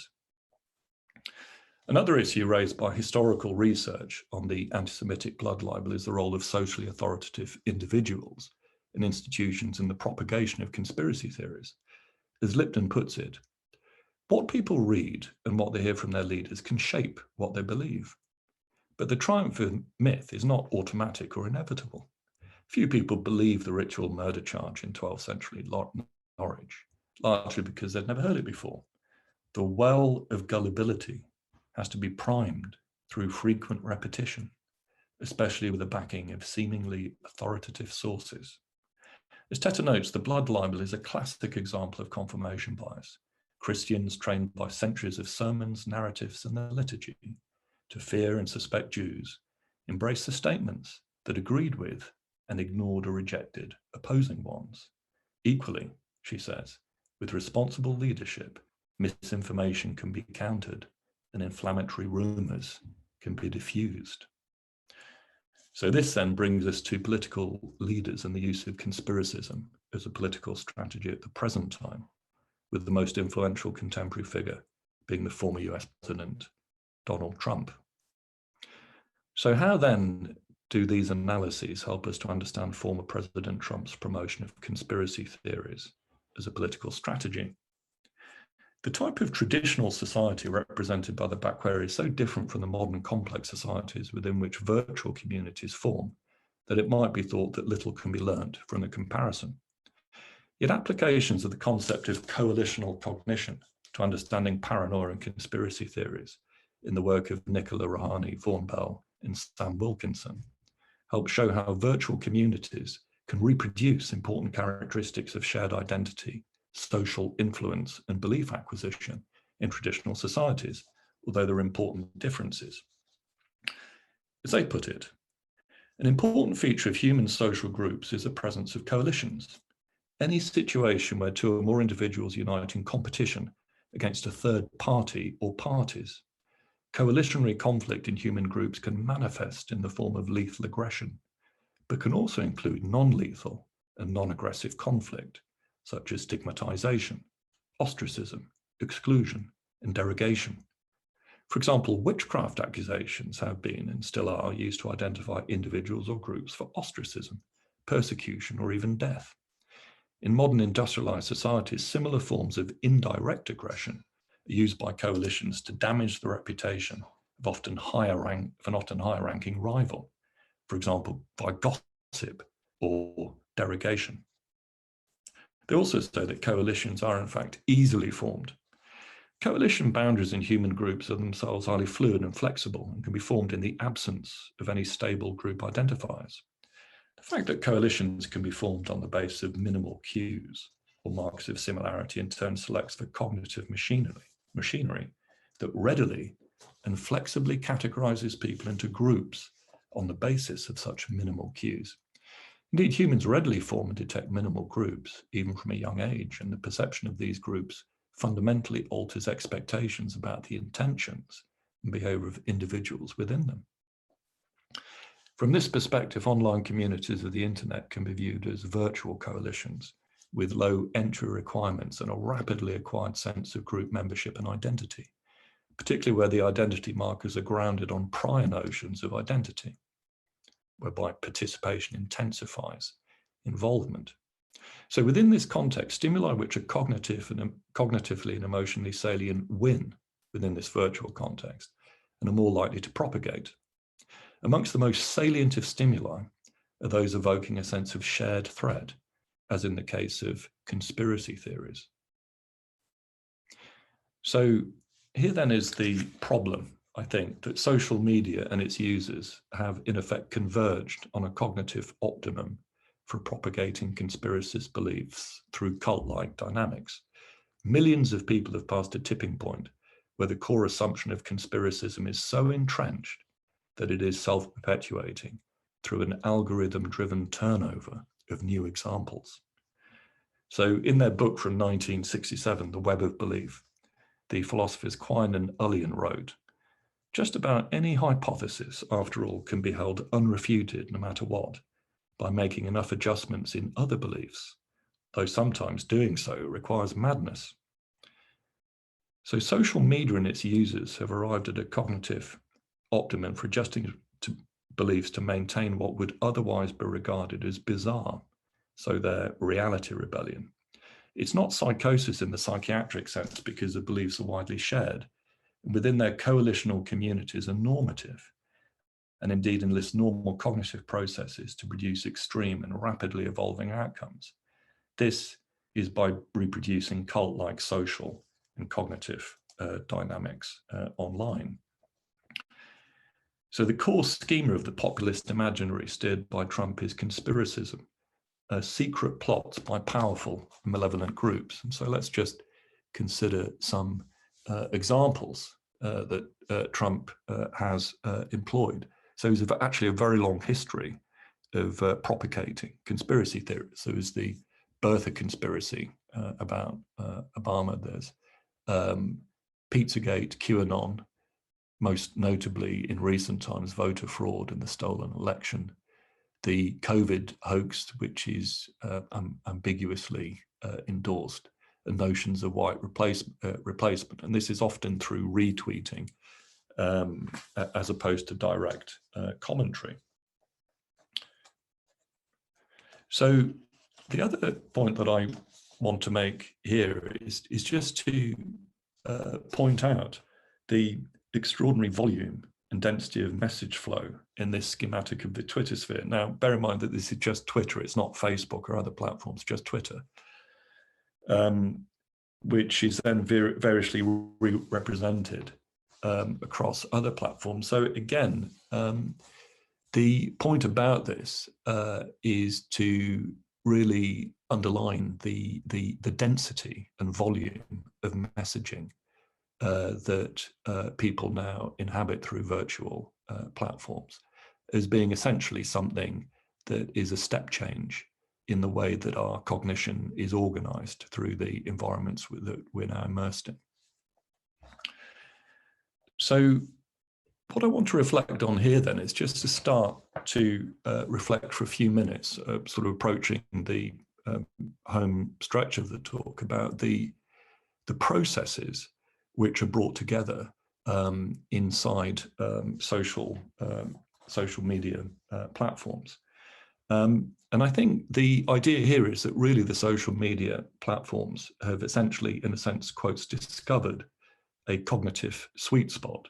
Another issue raised by historical research on the anti-Semitic blood libel is the role of socially authoritative individuals and institutions in the propagation of conspiracy theories. As Lipton puts it, what people read and what they hear from their leaders can shape what they believe. But the triumph of myth is not automatic or inevitable. Few people believe the ritual murder charge in 12th century Norwich, largely because they'd never heard it before. The well of gullibility has to be primed through frequent repetition, especially with the backing of seemingly authoritative sources. As Teta notes, the blood libel is a classic example of confirmation bias. Christians trained by centuries of sermons, narratives, and the liturgy to fear and suspect Jews embrace the statements that agreed with and ignored or rejected opposing ones. Equally, she says, with responsible leadership, misinformation can be countered and inflammatory rumors can be diffused. So this then brings us to political leaders and the use of conspiracism as a political strategy at the present time, with the most influential contemporary figure being the former US President Donald Trump. So how then do these analyses help us to understand former President Trump's promotion of conspiracy theories as a political strategy? The type of traditional society represented by the back query is so different from the modern complex societies within which virtual communities form that it might be thought that little can be learned from the comparison. Yet applications of the concept of coalitional cognition to understanding paranoia and conspiracy theories in the work of Nicola Rahani, Vaughan Bell, and Sam Wilkinson help show how virtual communities can reproduce important characteristics of shared identity, social influence, and belief acquisition in traditional societies, although there are important differences. As they put it, an important feature of human social groups is the presence of coalitions. Any situation where two or more individuals unite in competition against a third party or parties. Coalitionary conflict in human groups can manifest in the form of lethal aggression, but can also include non-lethal and non-aggressive conflict, such as stigmatization, ostracism, exclusion, and derogation. For example, witchcraft accusations have been and still are used to identify individuals or groups for ostracism, persecution, or even death. In modern industrialized societies, similar forms of indirect aggression are used by coalitions to damage the reputation of an often higher ranking rival, for example, by gossip or derogation. They also say that coalitions are in fact easily formed. Coalition boundaries in human groups are themselves highly fluid and flexible and can be formed in the absence of any stable group identifiers. The fact that coalitions can be formed on the basis of minimal cues or marks of similarity in turn selects for cognitive machinery that readily and flexibly categorizes people into groups on the basis of such minimal cues. Indeed, humans readily form and detect minimal groups, even from a young age, and the perception of these groups fundamentally alters expectations about the intentions and behavior of individuals within them. From this perspective, online communities of the internet can be viewed as virtual coalitions with low entry requirements and a rapidly acquired sense of group membership and identity, particularly where the identity markers are grounded on prior notions of identity, whereby participation intensifies involvement. So within this context, stimuli which are cognitively and emotionally salient win within this virtual context and are more likely to propagate. Amongst the most salient of stimuli are those evoking a sense of shared threat, as in the case of conspiracy theories. So here then is the problem, I think, that social media and its users have in effect converged on a cognitive optimum for propagating conspiracist beliefs through cult-like dynamics. Millions of people have passed a tipping point where the core assumption of conspiracism is so entrenched that it is self-perpetuating through an algorithm-driven turnover of new examples. So in their book from 1967, The Web of Belief, the philosophers Quine and Ullian wrote, "Just about any hypothesis, after all, can be held unrefuted no matter what, by making enough adjustments in other beliefs, though sometimes doing so requires madness." So social media and its users have arrived at a cognitive optimum for adjusting to beliefs to maintain what would otherwise be regarded as bizarre, so their reality rebellion. It's not psychosis in the psychiatric sense because the beliefs are widely shared, and within their coalitional communities are normative, and indeed enlist normal cognitive processes to produce extreme and rapidly evolving outcomes. This is by reproducing cult-like social and cognitive dynamics online. So the core schema of the populist imaginary steered by Trump is conspiracism, secret plots by powerful and malevolent groups. And so let's just consider some examples that Trump has employed. So there's actually a very long history of propagating conspiracy theories. There was the birther conspiracy about Obama. There's Pizzagate, QAnon, most notably in recent times, voter fraud and the stolen election. The COVID hoax, which is ambiguously endorsed and notions of white replacement. And this is often through retweeting as opposed to direct commentary. So the other point that I want to make here is just to point out the extraordinary volume and density of message flow in this schematic of the Twitter sphere. Now, bear in mind that this is just Twitter, it's not Facebook or other platforms, just Twitter, which is then variously represented across other platforms. So again, the point about this is to really underline the density and volume of messaging that people now inhabit through virtual platforms as being essentially something that is a step change in the way that our cognition is organized through the environments that we're now immersed in. So what I want to reflect on here then is just to start to reflect for a few minutes, sort of approaching the home stretch of the talk, about the processes which are brought together inside social media platforms. And I think the idea here is that really the social media platforms have essentially, in a sense, quotes, discovered a cognitive sweet spot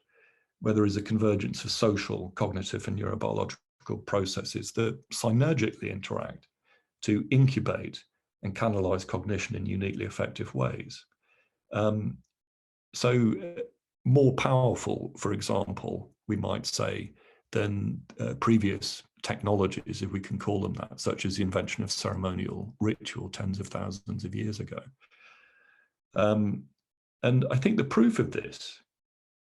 where there is a convergence of social, cognitive, and neurobiological processes that synergically interact to incubate and canalize cognition in uniquely effective ways. So more powerful, for example, we might say, than previous technologies, if we can call them that, such as the invention of ceremonial ritual tens of thousands of years ago. And I think the proof of this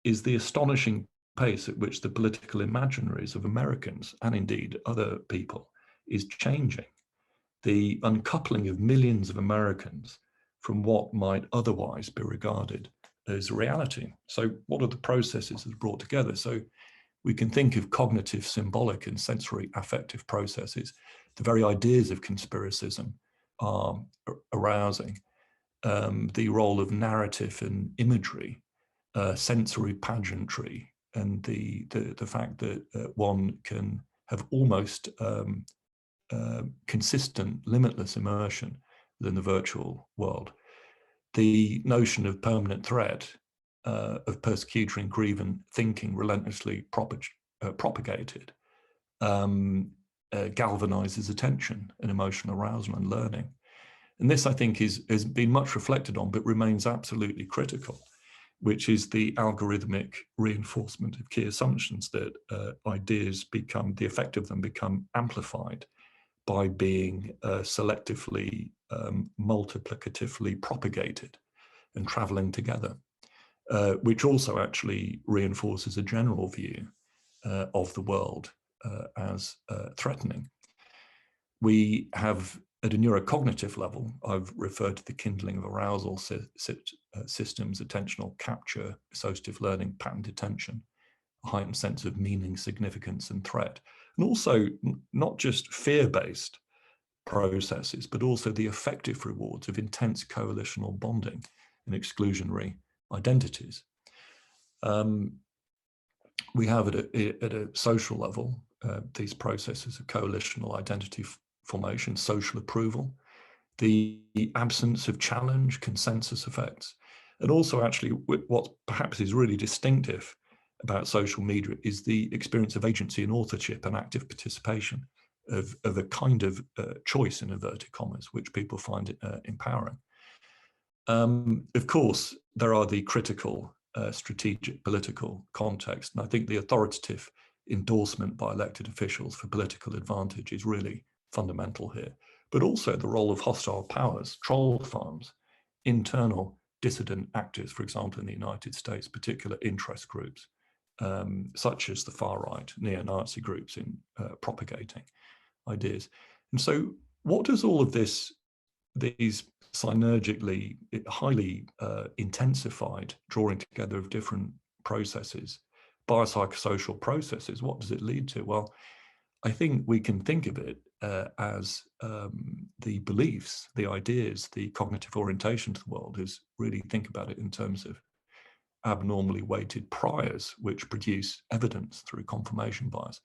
is the astonishing pace at which the political imaginaries of Americans, and indeed other people, is changing. The uncoupling of millions of Americans from what might otherwise be regarded as reality. So what are the processes that are brought together? So we can think of cognitive, symbolic, and sensory affective processes. The very ideas of conspiracism are arousing. The role of narrative and imagery, sensory pageantry, and the fact that one can have almost consistent, limitless immersion within the virtual world. The notion of permanent threat, of persecutory and grievant thinking relentlessly propagated, galvanizes attention and emotional arousal and learning. And this, I think, has been much reflected on, but remains absolutely critical, which is the algorithmic reinforcement of key assumptions that ideas become, the effect of them become amplified by being selectively, multiplicatively propagated and traveling together, which also actually reinforces a general view of the world as threatening. We have, at a neurocognitive level, I've referred to the kindling of arousal systems, attentional capture, associative learning, pattern attention, a heightened sense of meaning, significance, and threat. And also not just fear-based processes, but also the effective rewards of intense coalitional bonding and exclusionary identities. We have at a social level, these processes of coalitional identity formation, social approval, the absence of challenge, consensus effects, and also actually what perhaps is really distinctive about social media is the experience of agency and authorship and active participation of a kind of choice, in inverted commas, which people find empowering. Of course, there are the critical strategic political context, and I think the authoritative endorsement by elected officials for political advantage is really fundamental here, but also the role of hostile powers, troll farms, internal dissident actors, for example, in the United States, particular interest groups, such as the far-right neo-Nazi groups in propagating ideas. And so what does all of this, these synergically, highly intensified drawing together of different processes, biopsychosocial processes, what does it lead to? Well, I think we can think of it as the beliefs, the ideas, the cognitive orientation to the world is really think about it in terms of abnormally weighted priors, which produce evidence through confirmation bias.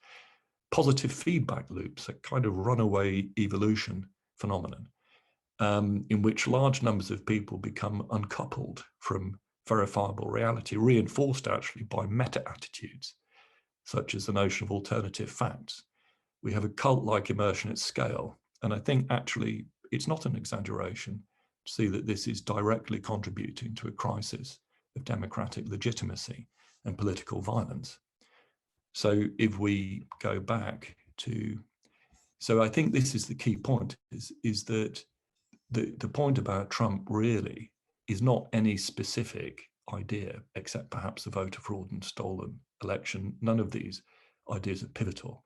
Positive feedback loops, a kind of runaway evolution phenomenon, in which large numbers of people become uncoupled from verifiable reality, reinforced actually by meta-attitudes, such as the notion of alternative facts. We have a cult-like immersion at scale. And I think actually it's not an exaggeration to see that this is directly contributing to a crisis of democratic legitimacy and political violence. So if we go back to, so I think this is the key point, is that the point about Trump really is not any specific idea, except perhaps the voter fraud and stolen election. None of these ideas are pivotal,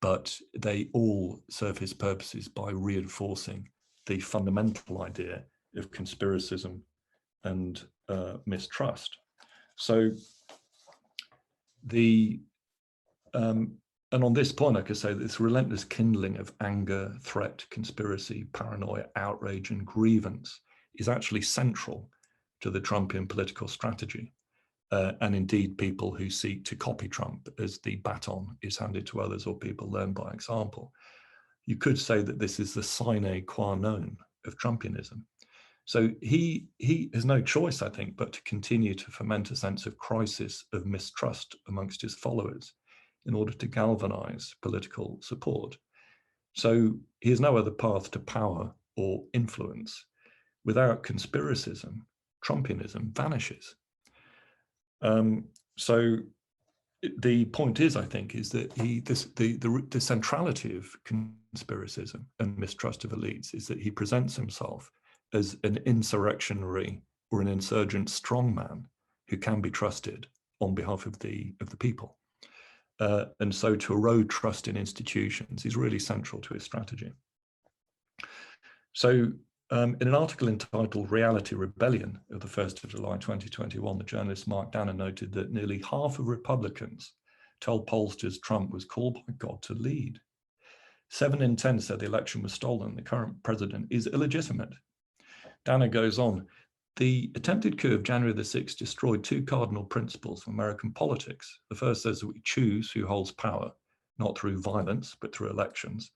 but they all serve his purposes by reinforcing the fundamental idea of conspiracism and mistrust. So and on this point, I could say that this relentless kindling of anger, threat, conspiracy, paranoia, outrage, and grievance is actually central to the Trumpian political strategy. And indeed, people who seek to copy Trump as the baton is handed to others or people learn by example. You could say that this is the sine qua non of Trumpianism. So he has no choice, I think, but to continue to foment a sense of crisis, of mistrust amongst his followers in order to galvanize political support. So he has no other path to power or influence. Without conspiracism, Trumpianism vanishes. So the point is, I think, is that the centrality of conspiracism and mistrust of elites is that he presents himself as an insurrectionary or an insurgent strongman who can be trusted on behalf of the people. And so to erode trust in institutions is really central to his strategy. So in an article entitled Reality Rebellion of the 1st of July 2021, the journalist Mark Danner noted that nearly half of Republicans told pollsters Trump was called by God to lead. 7 in 10 said the election was stolen. The current president is illegitimate. Danner goes on, the attempted coup of January the 6th destroyed 2 cardinal principles of American politics. The first says that we choose who holds power, not through violence, but through elections.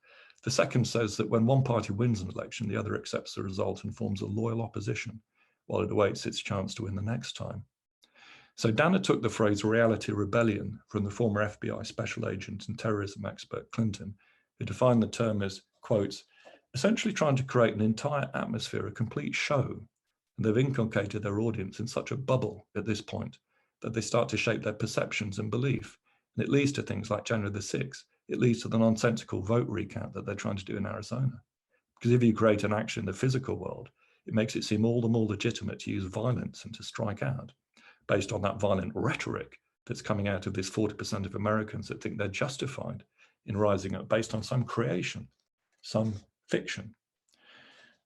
The second says that when one party wins an election, the other accepts the result and forms a loyal opposition, while it awaits its chance to win the next time. So Danner took the phrase reality rebellion from the former FBI special agent and terrorism expert Clinton, who defined the term as, quote, essentially trying to create an entire atmosphere, a complete show. And they've inculcated their audience in such a bubble at this point that they start to shape their perceptions and belief. And it leads to things like January the 6th. It leads to the nonsensical vote recount that they're trying to do in Arizona. Because if you create an action in the physical world, it makes it seem all the more legitimate to use violence and to strike out based on that violent rhetoric that's coming out of this 40% of Americans that think they're justified in rising up based on some creation, some fiction.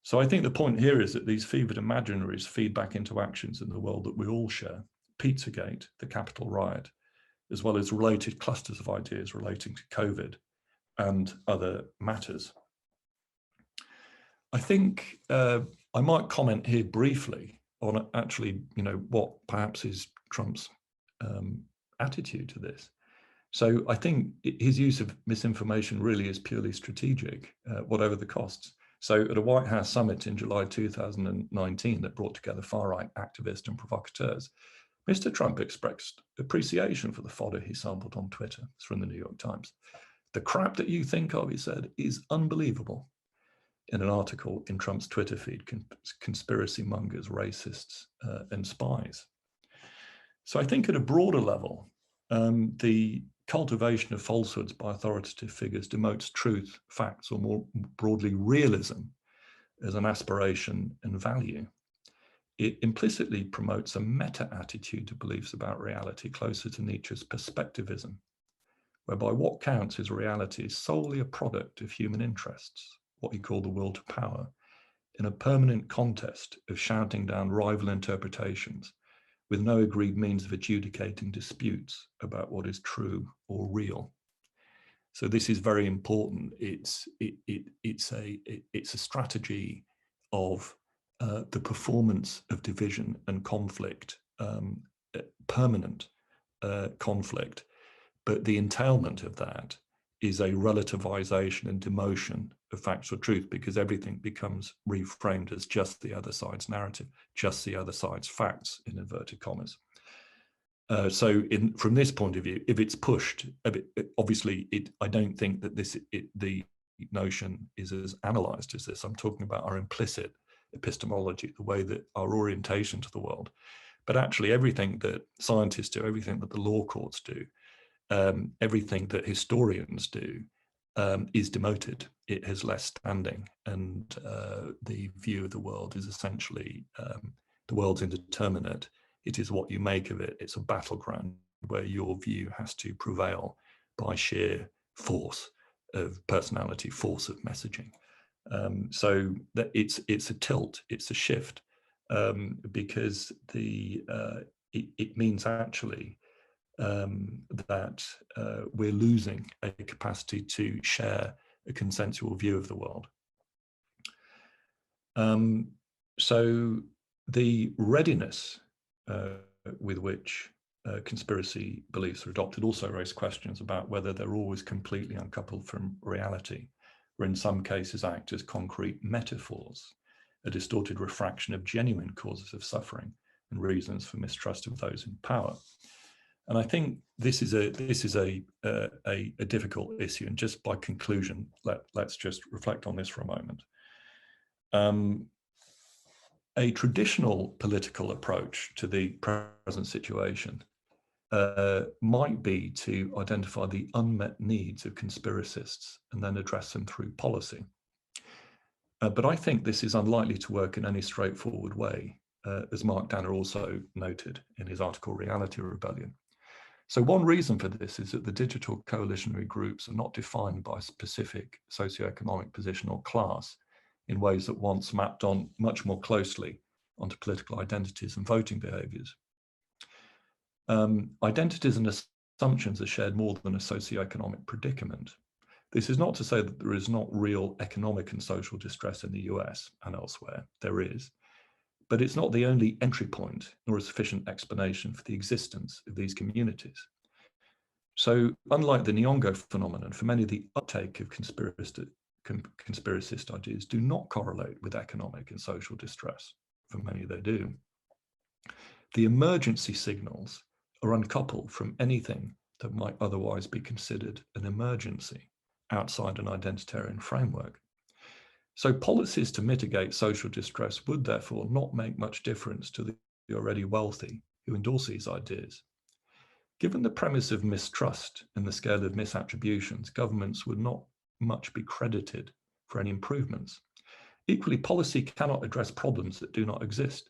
So I think the point here is that these fevered imaginaries feed back into actions in the world that we all share. Pizzagate, the Capitol riot, as well as related clusters of ideas relating to COVID and other matters. I think I might comment here briefly on actually, what perhaps is Trump's attitude to this. So I think his use of misinformation really is purely strategic, whatever the costs. So at a White House summit in July 2019 that brought together far-right activists and provocateurs, Mr. Trump expressed appreciation for the fodder he sampled on Twitter. It's from the New York Times. The crap that you think of, he said, is unbelievable. In an article in Trump's Twitter feed, conspiracy mongers, racists, and spies. So I think at a broader level, the cultivation of falsehoods by authoritative figures demotes truth, facts, or more broadly realism as an aspiration and value. It implicitly promotes a meta-attitude to beliefs about reality closer to Nietzsche's perspectivism, whereby what counts as reality is solely a product of human interests, what he called the will to power, in a permanent contest of shouting down rival interpretations with no agreed means of adjudicating disputes about what is true or real. So this is very important. It's a strategy of the performance of division and conflict, permanent conflict, but the entailment of that is a relativization and demotion of factual truth, because everything becomes reframed as just the other side's narrative, just the other side's facts, in inverted commas. So from this point of view, if it's pushed, obviously, I don't think that the notion is as analyzed as this. I'm talking about our implicit epistemology, the way that our orientation to the world. But actually, everything that scientists do, everything that the law courts do, everything that historians do is demoted. It has less standing, and the view of the world is essentially the world's indeterminate. It is what you make of it. It's a battleground where your view has to prevail by sheer force of personality, force of messaging. So that it's a tilt, it's a shift, because it means actually that we're losing a capacity to share a consensual view of the world. So the readiness with which conspiracy beliefs are adopted also raise questions about whether they're always completely uncoupled from reality, or in some cases act as concrete metaphors, a distorted refraction of genuine causes of suffering and reasons for mistrust of those in power. And I think this is a difficult issue. And just by conclusion, let's just reflect on this for a moment. A traditional political approach to the present situation might be to identify the unmet needs of conspiracists and then address them through policy. But I think this is unlikely to work in any straightforward way, as Mark Danner also noted in his article, Reality Rebellion. So one reason for this is that the digital coalitionary groups are not defined by a specific socioeconomic position or class in ways that once mapped on much more closely onto political identities and voting behaviours. Identities and assumptions are shared more than a socioeconomic predicament. This is not to say that there is not real economic and social distress in the US and elsewhere. There is. But it's not the only entry point nor a sufficient explanation for the existence of these communities. So unlike the Nyong'o phenomenon, for many of the uptake of conspiracist ideas do not correlate with economic and social distress. For many they do. The emergency signals are uncoupled from anything that might otherwise be considered an emergency outside an identitarian framework. So policies to mitigate social distress would therefore not make much difference to the already wealthy who endorse these ideas. Given the premise of mistrust and the scale of misattributions, governments would not much be credited for any improvements. Equally, policy cannot address problems that do not exist.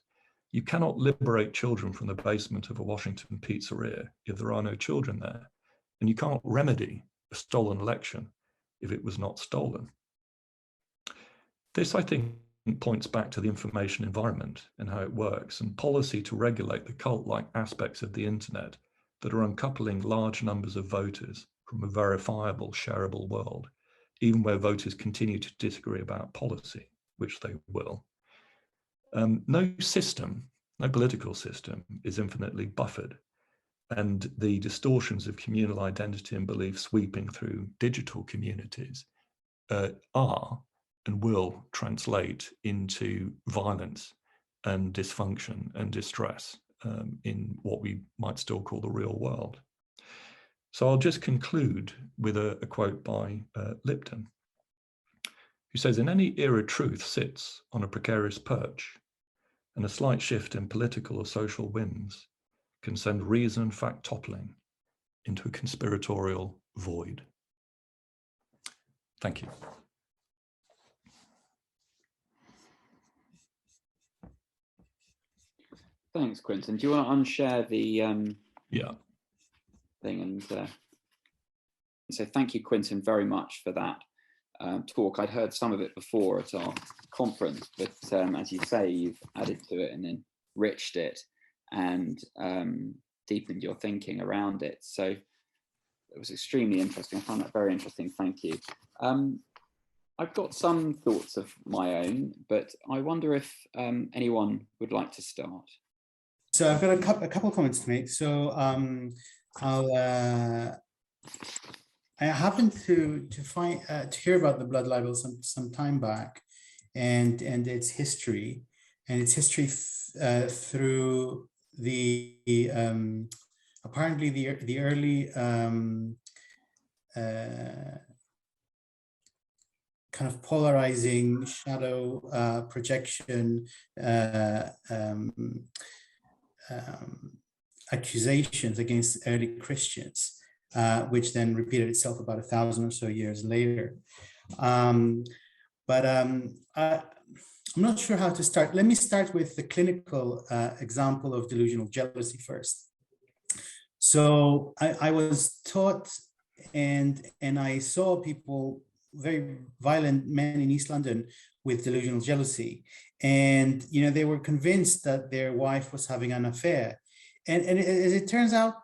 You cannot liberate children from the basement of a Washington pizzeria if there are no children there, and you can't remedy a stolen election if it was not stolen. This, I think, points back to the information environment and how it works, and policy to regulate the cult-like aspects of the internet that are uncoupling large numbers of voters from a verifiable, shareable world, even where voters continue to disagree about policy, which they will. No system, no political system is infinitely buffered, and the distortions of communal identity and belief sweeping through digital communities are and will translate into violence and dysfunction and distress in what we might still call the real world. So I'll just conclude with a quote by Lipton, who says, "In any era, truth sits on a precarious perch, and a slight shift in political or social winds can send reason and fact toppling into a conspiratorial void." Thank you. Thanks, Quinton. Do you want to unshare the thing? And so thank you, Quinton, very much for that talk. I'd heard some of it before at our conference, but as you say, you've added to it and enriched it and deepened your thinking around it. So was extremely interesting. I found that very interesting. Thank you. I've got some thoughts of my own, but I wonder if anyone would like to start. So I've got a couple of comments to make. So I happened to hear about the blood libel some time back, and its history, through the apparently the early kind of polarizing shadow projection accusations against early Christians, which then repeated itself about 1,000 or so years later. I'm not sure how to start. Let me start with the clinical example of delusional jealousy first. So I was taught, and I saw people, very violent men in East London with delusional jealousy, and they were convinced that their wife was having an affair, and as it turns out,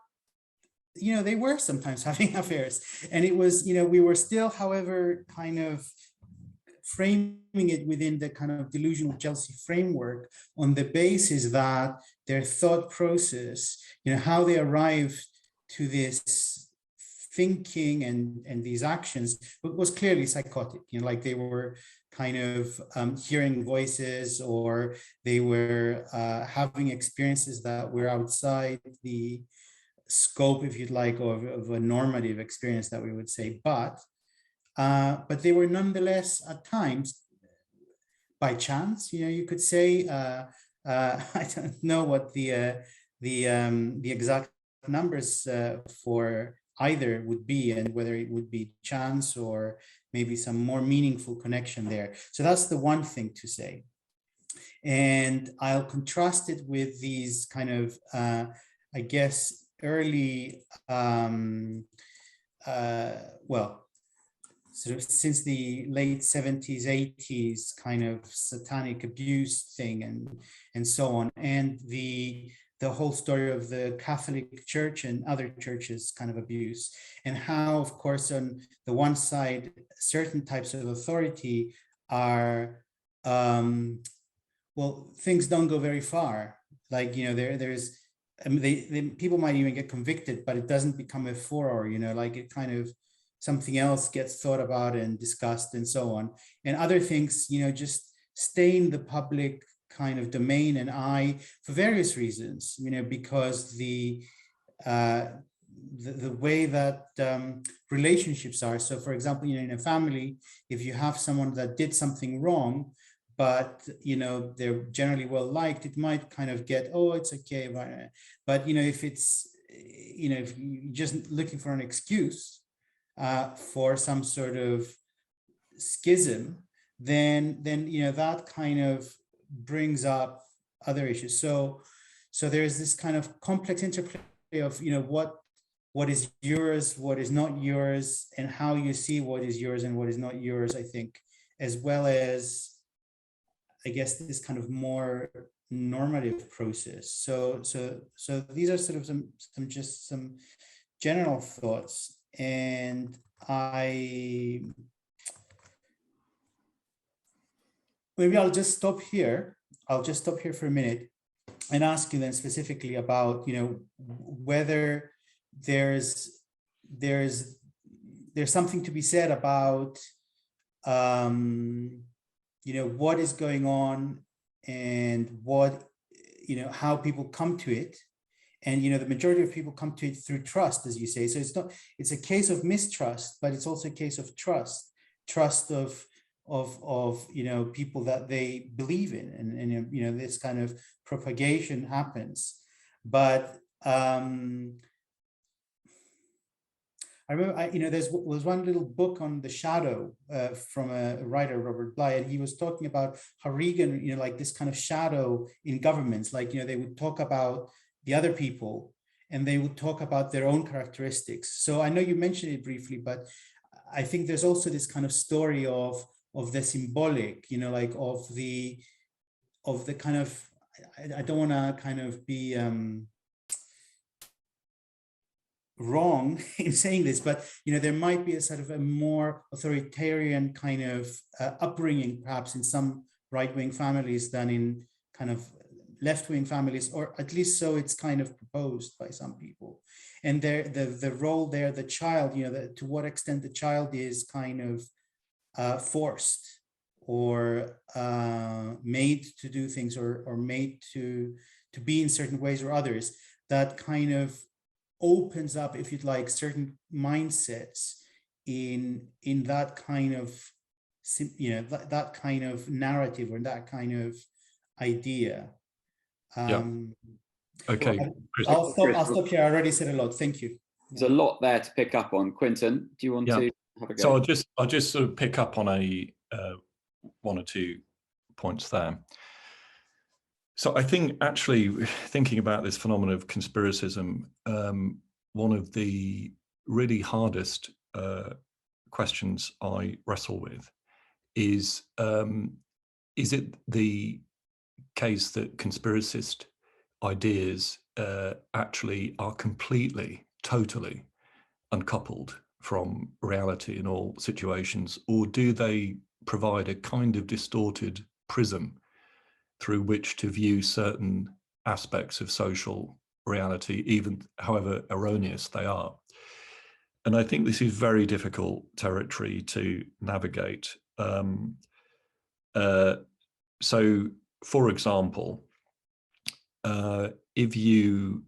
they were sometimes having affairs, and it was, we were still, however, kind of framing it within the kind of delusional jealousy framework on the basis that their thought process, how they arrived to this thinking and these actions was clearly psychotic. Like they were kind of hearing voices, or they were having experiences that were outside the scope, if you'd like, of a normative experience that we would say, but they were nonetheless at times by chance, you could say. I don't know what the exact numbers for either would be, and whether it would be chance or maybe some more meaningful connection there. So that's the one thing to say. And I'll contrast it with these kind of, I guess, early, sort of since the late 70s, 80s kind of satanic abuse thing and so on. And the whole story of the Catholic Church and other churches kind of abuse, and how, of course, on the one side, certain types of authority are, well, things don't go very far. Like, there's, I mean, people might even get convicted, but it doesn't become a furor, like it kind of, something else gets thought about and discussed and so on. And other things, just stay in the public kind of domain and eye for various reasons, because the way that relationships are. So for example, in a family, if you have someone that did something wrong, but they're generally well liked, it might kind of get, oh, it's okay. But if it's, if you're just looking for an excuse for some sort of schism, then that kind of brings up other issues. So there's this kind of complex interplay of what is yours, what is not yours, and how you see what is yours and what is not yours, I think, as well as, I guess, this kind of more normative process. So these are sort of some general thoughts, and maybe I'll just stop here. I'll just stop here for a minute and ask you then specifically about, whether there's something to be said about, what is going on, and what, how people come to it. And, the majority of people come to it through trust, as you say. So it's a case of mistrust, but it's also a case of trust of people that they believe in, and this kind of propagation happens. But I remember, there was one little book on the shadow from a writer, Robert Bly, and he was talking about how Reagan, like this kind of shadow in governments, like, they would talk about the other people and they would talk about their own characteristics. So I know you mentioned it briefly, but I think there's also this kind of story of the symbolic, like of the kind of, I don't want to kind of be wrong in saying this, but there might be a sort of a more authoritarian kind of upbringing, perhaps in some right-wing families than in kind of left-wing families, or at least so it's kind of proposed by some people. And the role there, the child, to what extent the child is kind of forced or made to do things, or made to be in certain ways or others, that kind of opens up, if you'd like, certain mindsets in that kind of that kind of narrative or that kind of idea. Okay, I'll stop here. I already said a lot. Thank you. There's a lot there to pick up on. Quinton, do you want to have a go? So I'll just sort of pick up on one or two points there. So I think, actually, thinking about this phenomenon of conspiracism, one of the really hardest questions I wrestle with is it the case that conspiracist ideas actually are completely, totally uncoupled from reality in all situations, or do they provide a kind of distorted prism through which to view certain aspects of social reality, even however erroneous they are? And I think this is very difficult territory to navigate. So, for example, if you,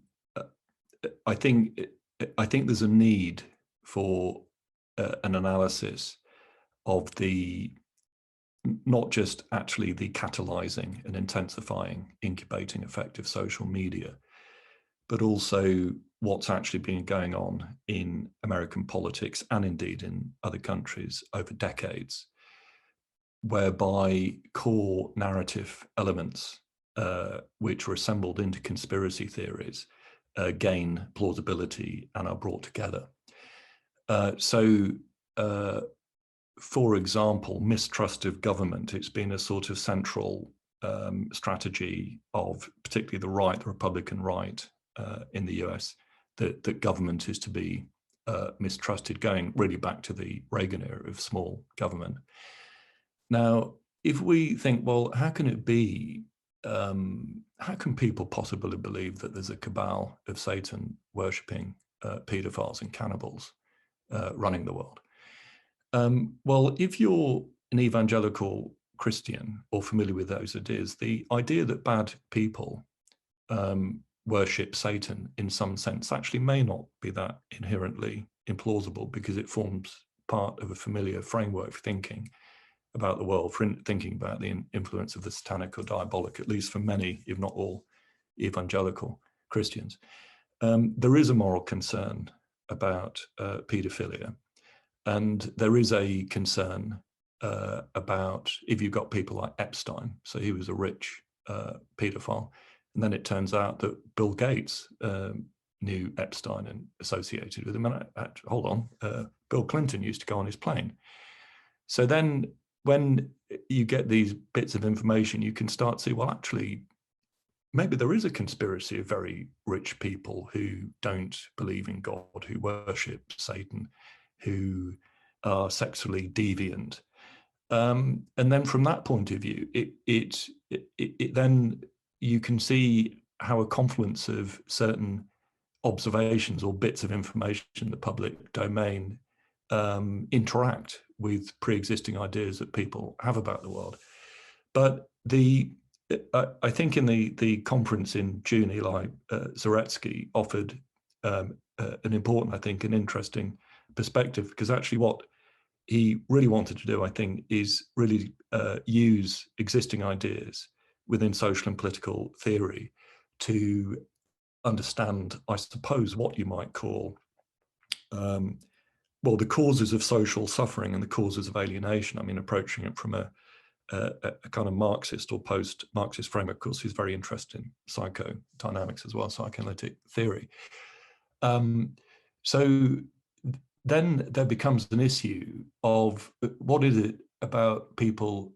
I think there's a need for an analysis of not just actually the catalyzing and intensifying, incubating effect of social media, but also what's actually been going on in American politics and indeed in other countries over decades, whereby core narrative elements which are assembled into conspiracy theories gain plausibility and are brought together. For example, mistrust of government, it's been a sort of central strategy of particularly the right, the Republican right in the US, that government is to be mistrusted, going really back to the Reagan era of small government. Now, if we think, well, how can it be, how can people possibly believe that there's a cabal of Satan worshipping pedophiles and cannibals running the world? Well, if you're an evangelical Christian or familiar with those ideas, the idea that bad people worship Satan in some sense actually may not be that inherently implausible, because it forms part of a familiar framework for thinking about the world, for thinking about the influence of the satanic or diabolic, at least for many, if not all, evangelical Christians. There is a moral concern about paedophilia. And there is a concern about, if you've got people like Epstein, so he was a rich paedophile, and then it turns out that Bill Gates knew Epstein and associated with him. And hold on, Bill Clinton used to go on his plane. So then when you get these bits of information, you can start to see, well, actually, maybe there is a conspiracy of very rich people who don't believe in God, who worship Satan, who are sexually deviant. And then from that point of view, it then you can see how a confluence of certain observations or bits of information in the public domain interact with pre-existing ideas that people have about the world. But I think in the conference in June, Eli Zaretsky offered an important, I think, an interesting perspective, because actually what he really wanted to do, I think, is really use existing ideas within social and political theory to understand, I suppose, what you might call, well, the causes of social suffering and the causes of alienation. I mean, approaching it from a kind of Marxist or post-Marxist framework. Of course, he's very interested in psychodynamics as well, psychoanalytic theory. So then there becomes an issue of what is it about people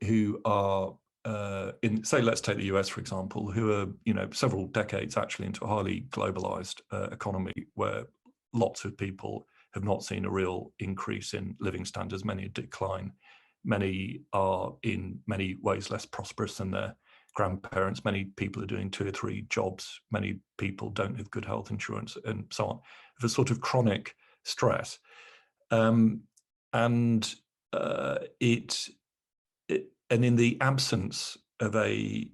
who are in, say, let's take the US, for example, who are, several decades actually into a highly globalized economy where lots of people have not seen a real increase in living standards, many a decline. Many are in many ways less prosperous than their grandparents. Many people are doing 2 or 3 jobs. Many people don't have good health insurance and so on. For sort of chronic stress. And in the absence of a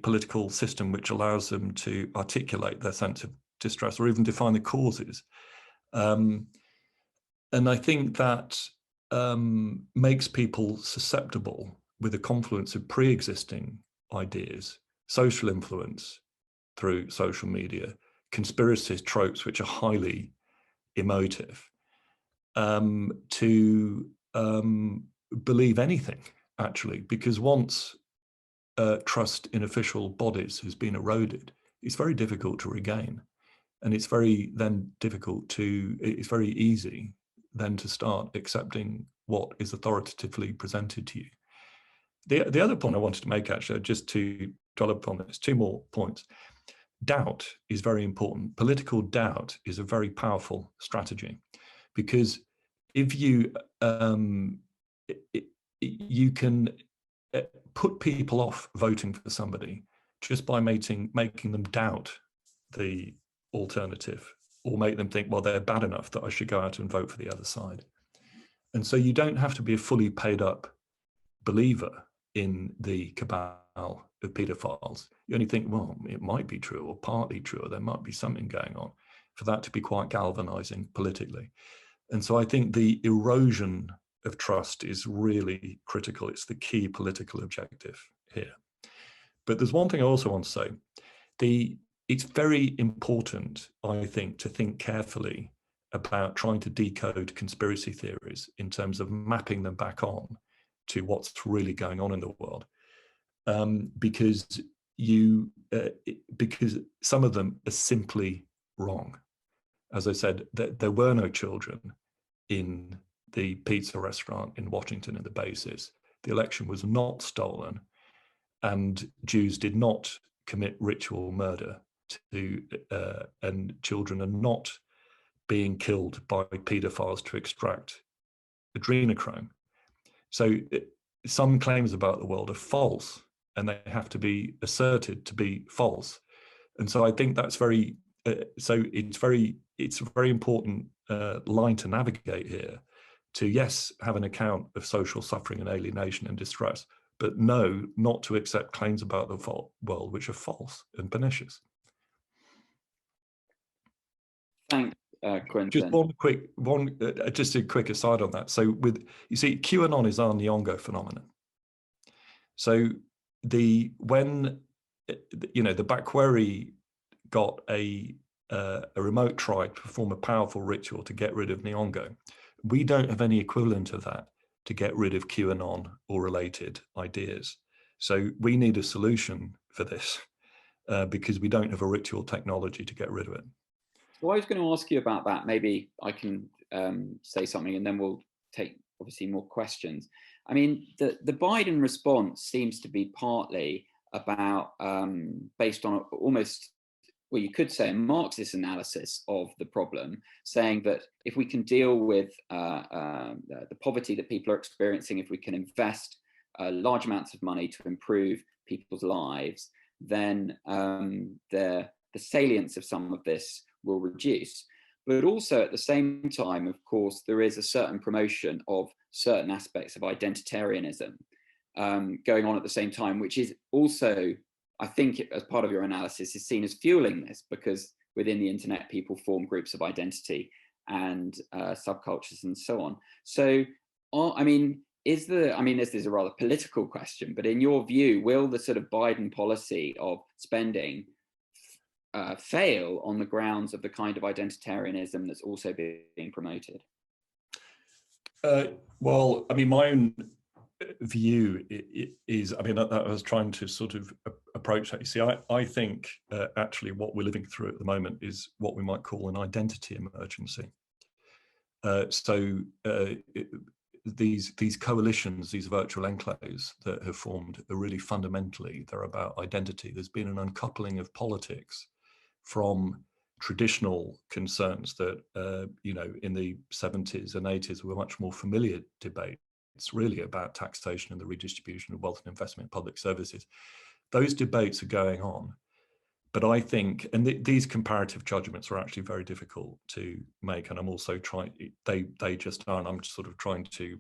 political system which allows them to articulate their sense of distress or even define the causes. And I think that makes people susceptible with a confluence of pre-existing ideas, social influence through social media, conspiracist tropes which are highly emotive, to believe anything, actually, because once trust in official bodies has been eroded, it's very difficult to regain. And it's very easy then to start accepting what is authoritatively presented to you. The other point I wanted to make, actually, just to dwell upon this, 2 more points. Doubt is very important. Political doubt is a very powerful strategy, because if you you can put people off voting for somebody just by making them doubt the alternative, or make them think, well, they're bad enough that I should go out and vote for the other side. And so you don't have to be a fully paid up believer in the cabal of paedophiles. You only think, well, it might be true or partly true, or there might be something going on, for that to be quite galvanizing politically. And so I think the erosion of trust is really critical. It's the key political objective here. But there's one thing I also want to say. It's very important, I think, to think carefully about trying to decode conspiracy theories in terms of mapping them back on to what's really going on in the world, because some of them are simply wrong. As I said, there were no children in the pizza restaurant in Washington in the basis. The election was not stolen, and Jews did not commit ritual murder and children are not being killed by paedophiles to extract adrenochrome. So some claims about the world are false, and they have to be asserted to be false. And so I think that's very, it's a very important line to navigate here, to, yes, have an account of social suffering and alienation and distress, but no, not to accept claims about the world which are false and pernicious. Thanks, Quinton. Just a quick aside on that. So you see, QAnon is our Nyong'o phenomenon. So when the Bakweri got a remote tribe to perform a powerful ritual to get rid of Nyong'o, we don't have any equivalent of that to get rid of QAnon or related ideas. So we need a solution for this because we don't have a ritual technology to get rid of it. Well, I was going to ask you about that. Maybe I can say something and then we'll take, obviously, more questions. I mean, the Biden response seems to be partly about, based on almost, well, you could say a Marxist analysis of the problem, saying that if we can deal with the poverty that people are experiencing, if we can invest large amounts of money to improve people's lives, then the salience of some of this will reduce. But also at the same time, of course, there is a certain promotion of certain aspects of identitarianism going on at the same time, which is also, I think, as part of your analysis, is seen as fueling this, because within the internet, people form groups of identity and subcultures and so on. So, this is a rather political question, but in your view, will the sort of Biden policy of spending fail on the grounds of the kind of identitarianism that's also being promoted? Well, I mean, my own view is, I was trying to sort of approach that. You see, I think actually what we're living through at the moment is what we might call an identity emergency. These coalitions, these virtual enclaves that have formed are really fundamentally, they're about identity. There's been an uncoupling of politics from traditional concerns that, in the 70s and 80s were much more familiar debates, really about taxation and the redistribution of wealth and investment in public services. Those debates are going on. But I think, and these comparative judgments are actually very difficult to make. And I'm also trying, they just aren't. I'm sort of trying to,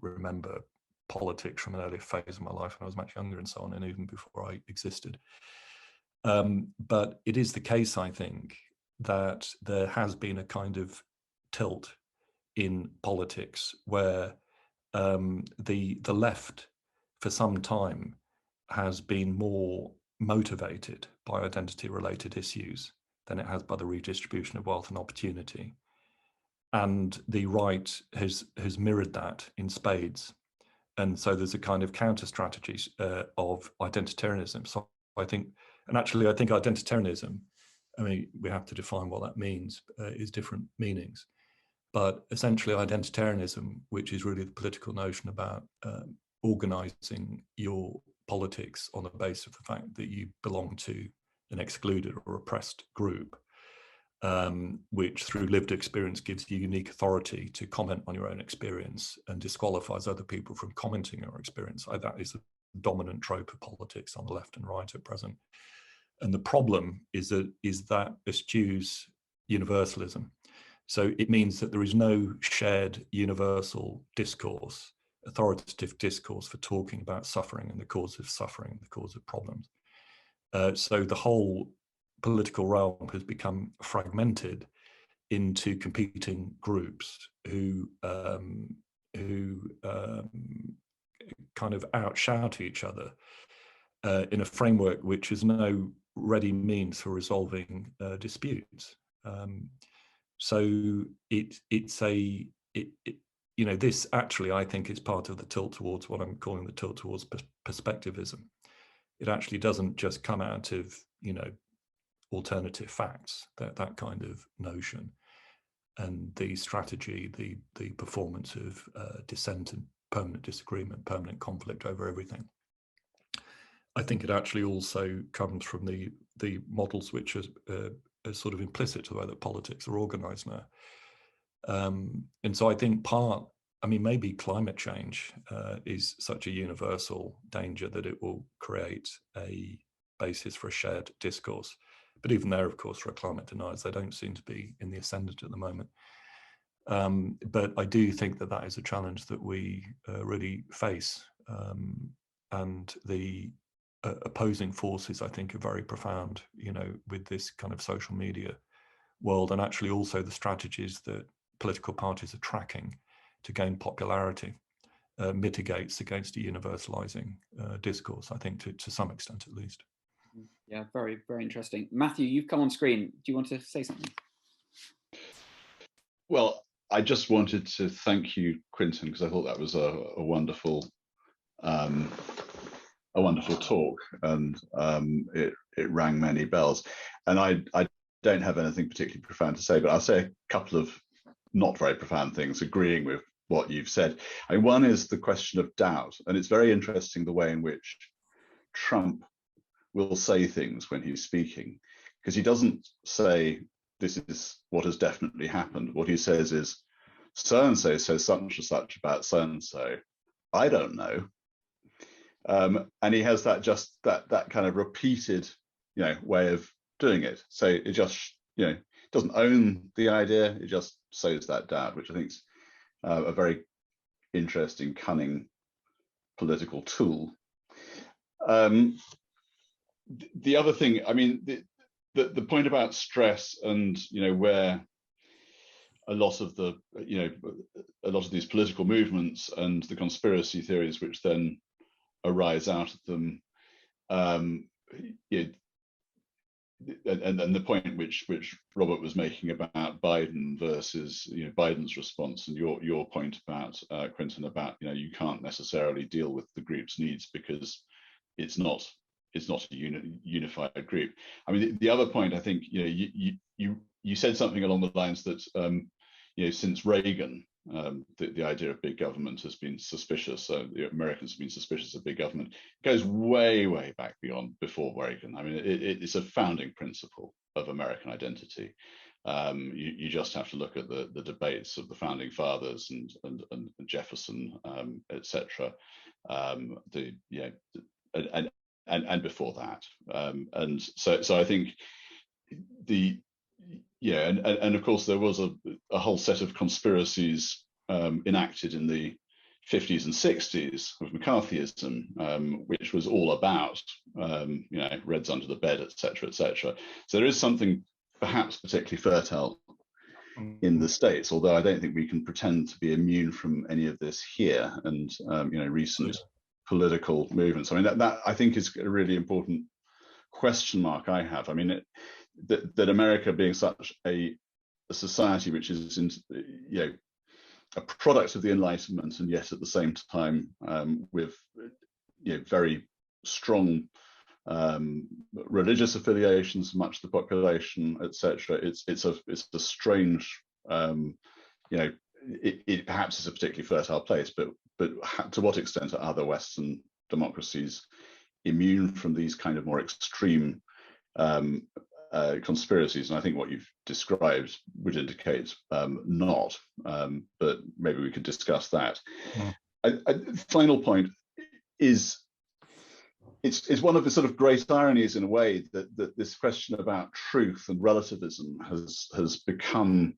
remember politics from an earlier phase of my life when I was much younger and so on, and even before I existed. But it is the case, I think, that there has been a kind of tilt in politics where the left for some time has been more motivated by identity-related issues than it has by the redistribution of wealth and opportunity. And the right has mirrored that in spades. And so there's a kind of counter strategy of identitarianism. So I think identitarianism, I mean, we have to define what that means, is different meanings. But essentially identitarianism, which is really the political notion about organizing your politics on the basis of the fact that you belong to an excluded or oppressed group, which through lived experience gives you unique authority to comment on your own experience and disqualifies other people from commenting on your experience. That is the dominant trope of politics on the left and right at present. And the problem is that eschews universalism. So it means that there is no shared universal discourse, authoritative discourse for talking about suffering and the cause of suffering, the cause of problems. So the whole political realm has become fragmented into competing groups who kind of outshout each other in a framework which has no ready means for resolving disputes. So this actually, I think, is part of the tilt towards what I'm calling the tilt towards perspectivism. It actually doesn't just come out of, alternative facts, that kind of notion, and the strategy, the performance of dissent and permanent disagreement, permanent conflict over everything. I think it actually also comes from the models which are sort of implicit to the way that politics are organized now. And so I think maybe climate change is such a universal danger that it will create a basis for a shared discourse. But even there, of course, for climate deniers, they don't seem to be in the ascendant at the moment. But I do think that is a challenge that we really face. And the opposing forces, I think, are very profound, with this kind of social media world, and actually also the strategies that political parties are tracking to gain popularity mitigates against a universalizing discourse, I think, to some extent at least. Yeah, very, very interesting. Matthew, you've come on screen. Do you want to say something? Well, I just wanted to thank you, Quinton, because I thought that was a wonderful talk, and it rang many bells. And I don't have anything particularly profound to say, but I'll say a couple of not very profound things, agreeing with what you've said. One is the question of doubt, and it's very interesting the way in which Trump will say things when he's speaking, because he doesn't say this is what has definitely happened. What he says is, so-and-so says such and such about so-and-so. I don't know. And he has that kind of repeated, way of doing it. So it just, doesn't own the idea. It just sows that doubt, which I think is a very interesting, cunning political tool. The other thing, the point about stress and, where a lot of these political movements and the conspiracy theories which then arise out of them, and the point which Robert was making about Biden versus Biden's response, and your point about Quinton about you can't necessarily deal with the group's needs because it's not a unified group. The other point, I think, you said something along the lines that since Reagan, The idea of big government has been suspicious. The Americans have been suspicious of big government. It goes way, way back before Reagan. I mean, it's a founding principle of American identity. You just have to look at the debates of the founding fathers and Jefferson, etc. And before that, and so I think and of course there was a whole set of conspiracies enacted in the 50s and 60s of McCarthyism, which was all about Reds under the bed, etc., etc. So there is something perhaps particularly fertile in the States, although I don't think we can pretend to be immune from any of this here. And recent political movements. I mean, that I think is a really important question mark I have. I mean, that America being such a society which is a product of the Enlightenment, and yet at the same time with very strong religious affiliations, much of the population, etc. It's a strange, it perhaps is a particularly fertile place, but to what extent are other Western democracies immune from these kind of more extreme conspiracies? And I think what you've described would indicate not, but maybe we could discuss that. Final point is, it's one of the sort of great ironies in a way that this question about truth and relativism has become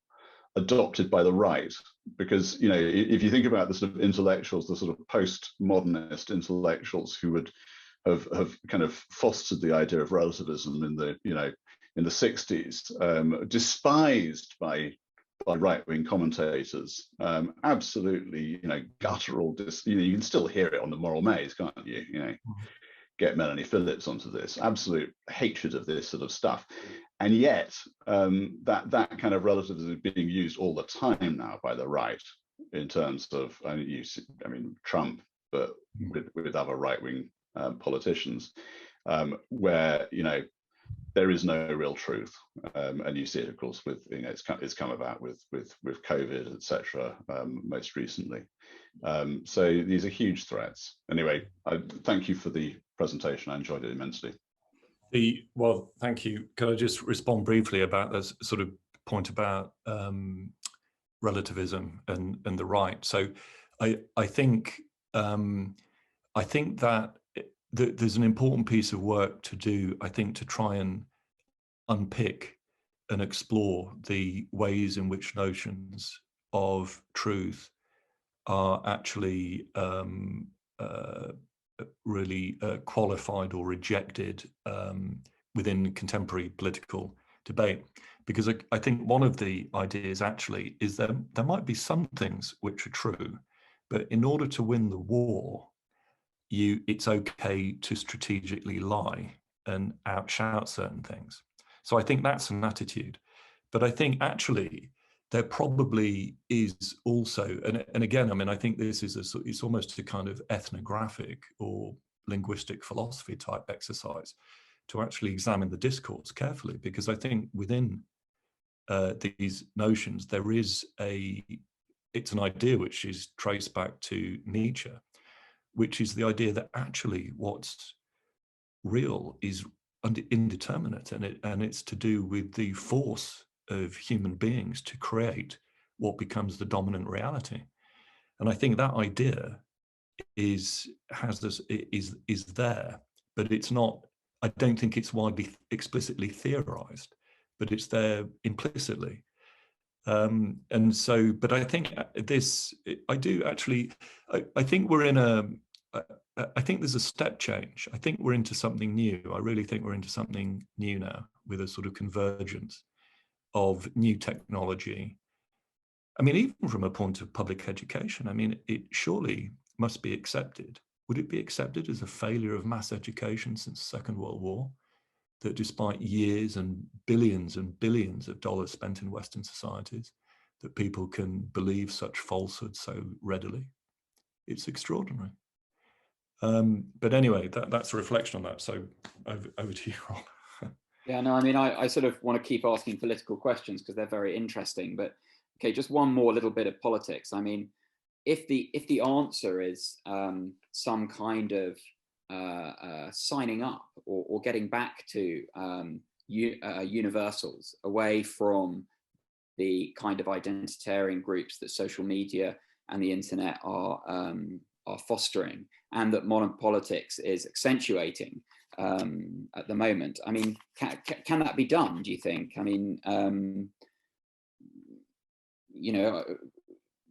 adopted by the right, because if you think about the sort of intellectuals, the sort of postmodernist intellectuals who would have kind of fostered the idea of relativism in the 60s, despised by right-wing commentators, absolutely guttural. You can still hear it on the Moral Maze, can't you? Get Melanie Phillips onto this, absolute hatred of this sort of stuff. And yet that kind of relativism is being used all the time now by the right in terms of, Trump, but with other right-wing politicians, where there is no real truth, and you see it, of course, with it's come about with COVID, etc. Most recently. So these are huge threats. Anyway, thank you for the presentation. I enjoyed it immensely. Well, thank you. Can I just respond briefly about this sort of point about relativism and the right? So I think that there's an important piece of work to do, I think, to try and unpick and explore the ways in which notions of truth are actually really qualified or rejected within contemporary political debate. Because I think one of the ideas actually is that there might be some things which are true, but in order to win the war, it's okay to strategically lie and outshout certain things. So I think that's an attitude. But I think actually there probably is also, and again, I mean, I think this is it's almost a kind of ethnographic or linguistic philosophy type exercise to actually examine the discourse carefully, because I think within these notions there is it's an idea which is traced back to Nietzsche, which is the idea that actually what's real is indeterminate, and it's to do with the force of human beings to create what becomes the dominant reality. And I think that idea is there, but it's not. I don't think it's widely explicitly theorized, but it's there implicitly. And so, but I think I think we're in I think there's a step change. I think we're into something new. I really think we're into something new now, with a sort of convergence of new technology. I mean, even from a point of public education, I mean, it surely must be accepted. Would it be accepted as a failure of mass education since the Second World War, that despite years and billions of dollars spent in Western societies, that people can believe such falsehoods so readily? It's extraordinary. But anyway, that's a reflection on that. So over to you, Rob. Yeah, no, I mean, I sort of want to keep asking political questions because they're very interesting. But Okay, just one more little bit of politics. I mean, if the answer is some kind of signing up or getting back to universals, away from the kind of identitarian groups that social media and the internet are fostering, and that modern politics is accentuating at the moment. I mean, can that be done, do you think? I mean, you know,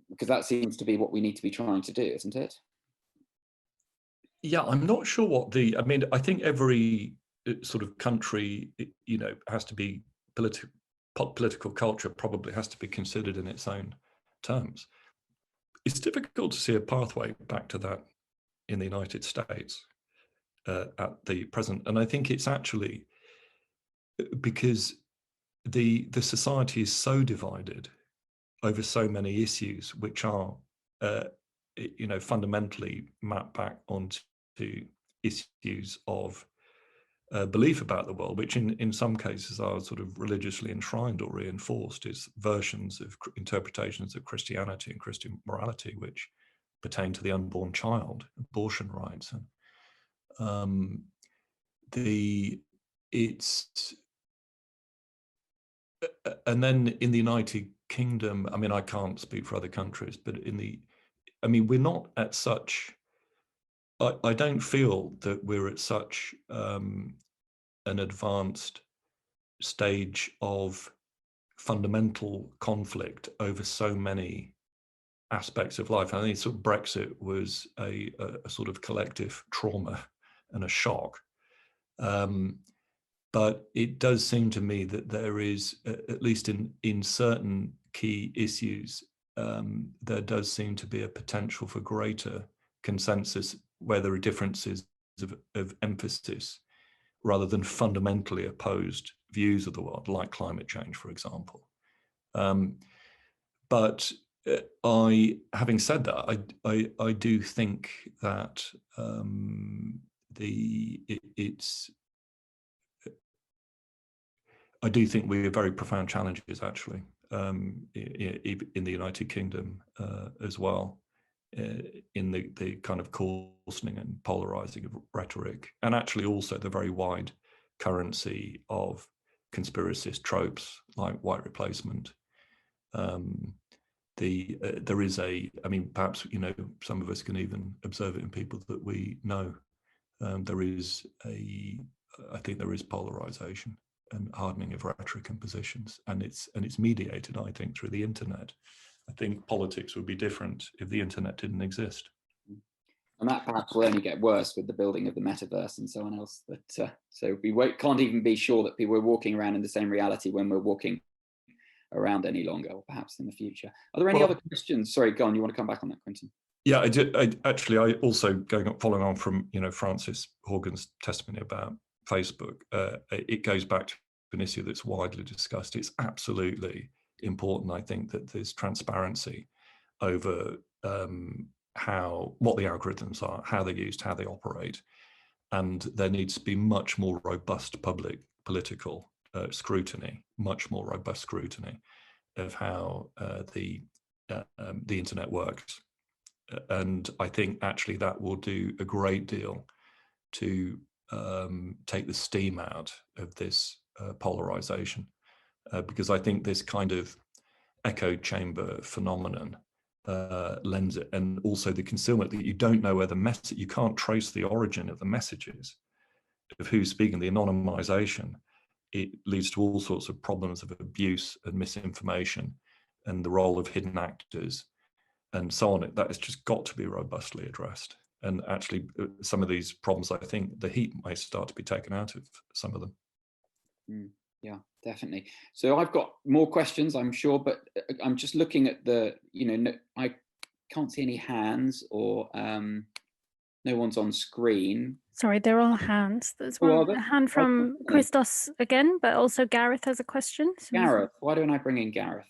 because that seems to be what we need to be trying to do, isn't it? Yeah, I'm not sure what the, I mean, I think every sort of country, you know, has to be political culture probably has to be considered in its own terms. It's difficult to see a pathway back to that in the United States at the present. And I think it's actually because the society is so divided over so many issues, which are, you know, fundamentally mapped back onto issues of belief about the world, which in some cases are sort of religiously enshrined or reinforced as versions of interpretations of Christianity and Christian morality, which pertain to the unborn child, abortion rights, and and then in the United Kingdom, I mean, I can't speak for other countries, but I mean, we're not at such, I don't feel that we're at such an advanced stage of fundamental conflict over so many aspects of life. I think sort of Brexit was a sort of collective trauma and a shock. But it does seem to me that there is, at least in certain key issues, there does seem to be a potential for greater consensus where there are differences of emphasis rather than fundamentally opposed views of the world, like climate change, for example. But having said that, I do think that I do think we have very profound challenges, actually, in the United Kingdom as well, in the kind of coarsening and polarizing of rhetoric, and actually also the very wide currency of conspiracist tropes like white replacement. There is I mean, perhaps, you know, some of us can even observe it in people that we know. I think there is polarization and hardening of rhetoric and positions, and it's mediated, I think, through the internet. I think politics would be different if the internet didn't exist. And that perhaps will only get worse with the building of the metaverse and so on else. That so we can't even be sure that people are walking around in the same reality when we're walking around any longer, or perhaps in the future. Are there any other questions? Sorry, go on. You want to come back on that, Quinton? Yeah, I also following on from, you know, Francis Horgan's testimony about Facebook. It goes back to an issue that's widely discussed. It's absolutely important, I think, that there's transparency over what the algorithms are, how they're used, how they operate, and there needs to be much more robust public political scrutiny, much more robust scrutiny of how the internet works. And I think actually that will do a great deal to take the steam out of this polarization, because I think this kind of echo chamber phenomenon lends it, and also the concealment that you don't know where the message, you can't trace the origin of the messages, of who's speaking, the anonymization. It leads to all sorts of problems of abuse and misinformation and the role of hidden actors and so on. That has just got to be robustly addressed. And actually, some of these problems, I think the heat may start to be taken out of some of them. Yeah, definitely. So I've got more questions, I'm sure, but I'm just looking at the, you know, I can't see any hands, or no one's on screen. Sorry, there are hands. There's a hand from Christos again, but also Gareth has a question. So Gareth, why don't I bring in Gareth?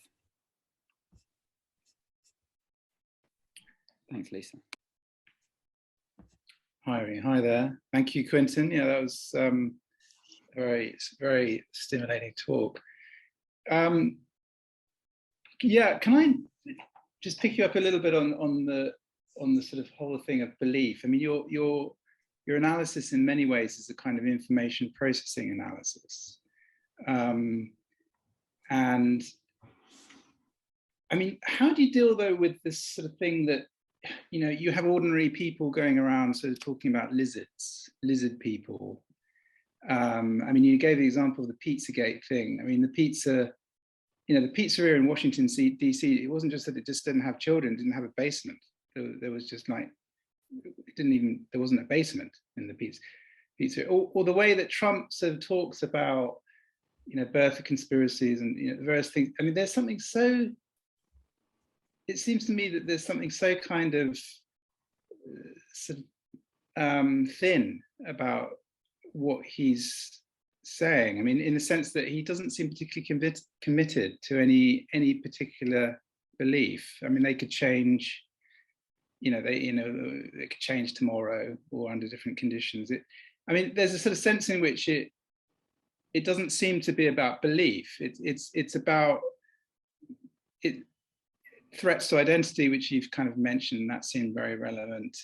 Thanks, Lisa. Hi there. Thank you, Quinton. Yeah, that was very, very stimulating talk. Can Yeah, can I just pick you up a little bit on the sort of whole thing of belief? I mean, your analysis in many ways is a kind of information processing analysis, and I mean, how do you deal though with this sort of thing that, you know, you have ordinary people going around sort of talking about lizard people. I mean, you gave the example of the Pizzagate thing. I mean, the pizza, you know, the pizzeria in Washington DC, it wasn't just that it just didn't have children, it didn't have a basement. There was just like, there wasn't a basement in the pizzeria. Or the way that Trump sort of talks about, you know, birth of conspiracies and, you know, the various things. I mean, there's something so, it seems to me that there's something so kind of sort of thin about what he's saying. I mean, in the sense that he doesn't seem particularly committed to any particular belief. I mean, they could change, they could change tomorrow or under different conditions. I mean, there's a sort of sense in which it doesn't seem to be about belief. It's about threats to identity, which you've kind of mentioned. That seemed very relevant.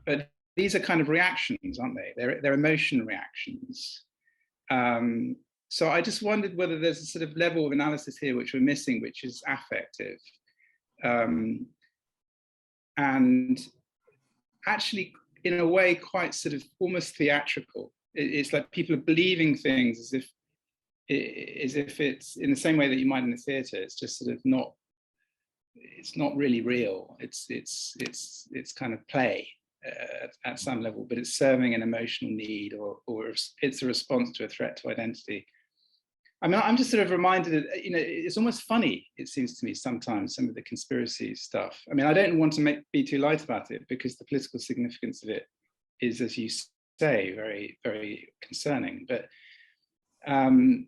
But these are kind of reactions, aren't they? They're emotion reactions. So I just wondered whether there's a sort of level of analysis here which we're missing, which is affective. And actually, in a way, quite sort of almost theatrical. It's like people are believing things as if it's in the same way that you might in the theatre. It's just sort of not. It's not really real. It's kind of play at some level, but it's serving an emotional need, or it's a response to a threat to identity. I mean, I'm just sort of reminded that, it's almost funny, it seems to me sometimes, some of the conspiracy stuff. I mean, I don't want to be too light about it, because the political significance of it is, as you say, very, very concerning. But the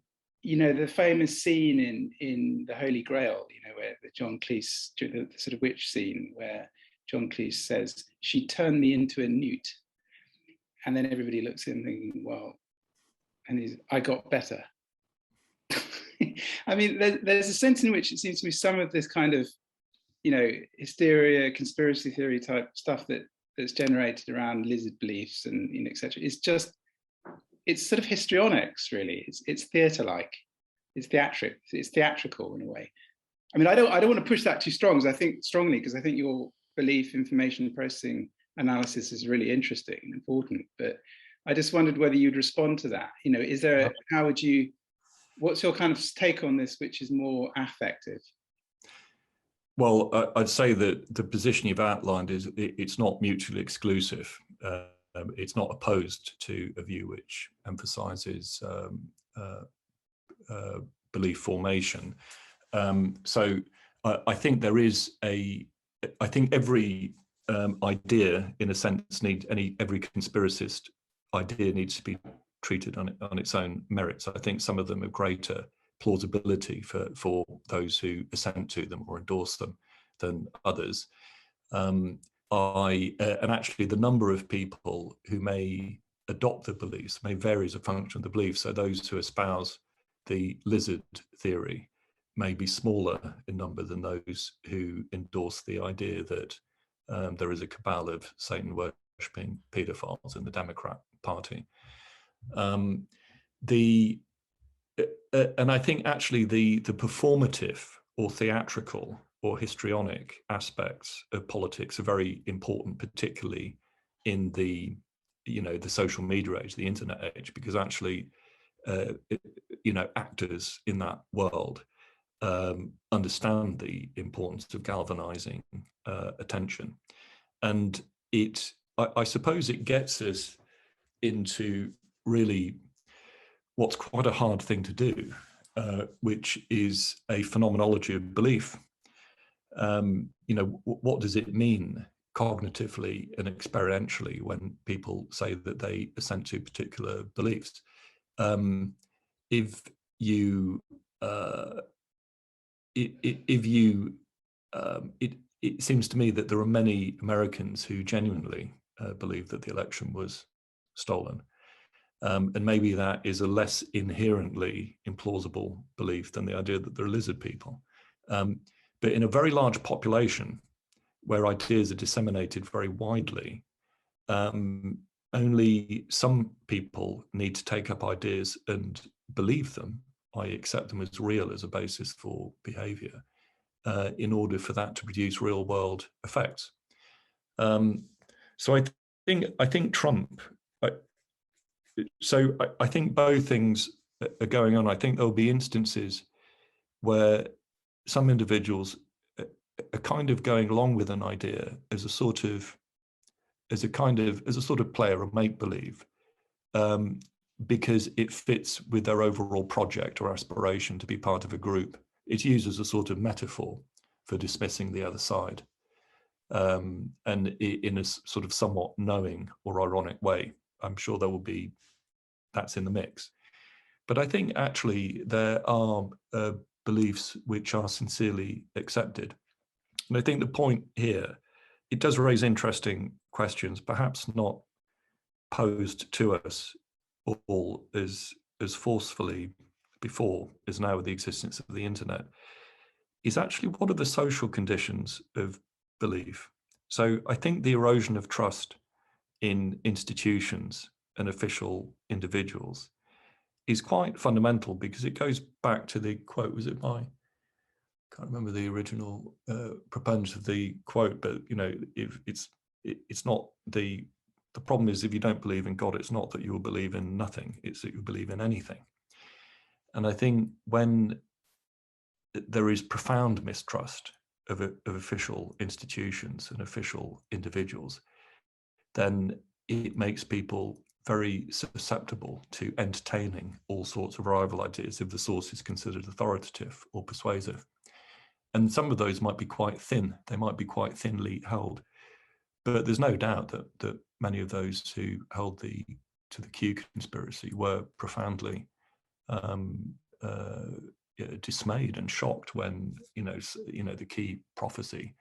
famous scene in The Holy Grail, where the John Cleese, the sort of witch scene, where John Cleese says, "She turned me into a newt," and then everybody looks at him thinking, well, and I got better. I mean, there's a sense in which it seems to me some of this kind of, hysteria, conspiracy theory type stuff that's generated around lizard beliefs and etc. It's sort of histrionics, really. It's theatre-like. It's theatrical in a way. I mean, I don't want to push that too strong, because I think your belief information processing analysis is really interesting and important. But I just wondered whether you'd respond to that. What's your kind of take on this, which is more affective? Well, I'd say that the position you've outlined is it's not mutually exclusive. It's not opposed to a view which emphasizes belief formation. So I think there is I think every idea, in a sense, every conspiracist idea needs to be treated on its own merits. I think some of them have greater plausibility for those who assent to them or endorse them than others. And actually, the number of people who may adopt the beliefs may vary as a function of the belief. So those who espouse the lizard theory may be smaller in number than those who endorse the idea that there is a cabal of Satan-worshipping paedophiles in the Democrat Party. And I think actually the performative or theatrical or histrionic aspects of politics are very important, particularly in the social media age, the internet age, because actually actors in that world understand the importance of galvanizing attention, and I suppose it gets us into really what's quite a hard thing to do, which is a phenomenology of belief. What does it mean cognitively and experientially when people say that they assent to particular beliefs? It seems to me that there are many Americans who genuinely believe that the election was stolen. And maybe that is a less inherently implausible belief than the idea that they're lizard people. But in a very large population where ideas are disseminated very widely, only some people need to take up ideas and believe them, i.e. accept them as real as a basis for behavior, in order for that to produce real world effects. So I think Trump, I think both things are going on. I think there'll be instances where some individuals are kind of going along with an idea as a sort of player, a make-believe, because it fits with their overall project or aspiration to be part of a group. It's used as a sort of metaphor for dismissing the other side, and in a sort of somewhat knowing or ironic way. I'm sure that's in the mix. But I think actually there are beliefs which are sincerely accepted. And I think the point here, it does raise interesting questions, perhaps not posed to us all as forcefully before as now with the existence of the internet, is actually what are the social conditions of belief? So I think the erosion of trust in institutions and official individuals is quite fundamental, because it goes back to the quote, was it by, I can't remember the original proponent of the quote, but if it's not the problem is, if you don't believe in God, it's not that you will believe in nothing, it's that you believe in anything. And I think when there is profound mistrust of official institutions and official individuals, then it makes people very susceptible to entertaining all sorts of rival ideas if the source is considered authoritative or persuasive. And some of those might be quite thin, they might be quite thinly held. But there's no doubt that many of those who held to the Q conspiracy were profoundly dismayed and shocked when the key prophecy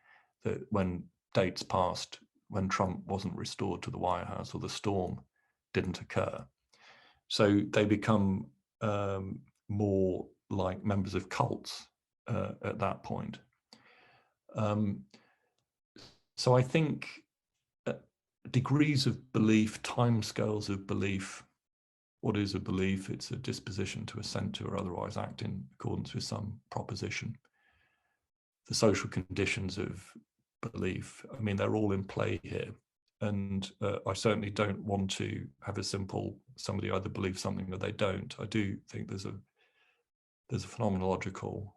that when dates passed, when Trump wasn't restored to the White House or the storm didn't occur. So they become more like members of cults at that point. So I think degrees of belief, timescales of belief. What is a belief? It's a disposition to assent to or otherwise act in accordance with some proposition. The social conditions of belief, I mean, they're all in play here. And I certainly don't want to have a simple, somebody either believes something or they don't. I do think there's a phenomenological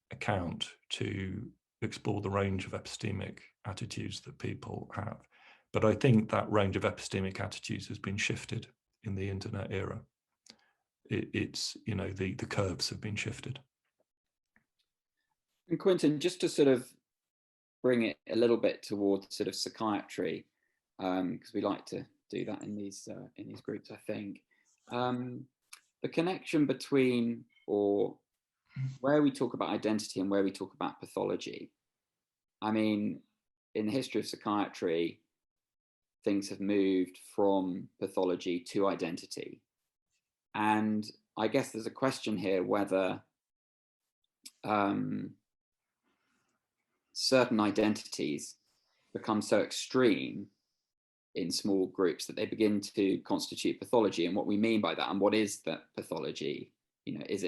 account to explore the range of epistemic attitudes that people have. But I think that range of epistemic attitudes has been shifted in the internet era. It's the curves have been shifted. And Quinton, just to sort of bring it a little bit towards sort of psychiatry, because we like to do that in these groups, I think. The connection between, or where we talk about identity and where we talk about pathology. I mean, in the history of psychiatry, things have moved from pathology to identity. And I guess there's a question here whether certain identities become so extreme in small groups that they begin to constitute pathology. And what we mean by that, and what is that pathology? Is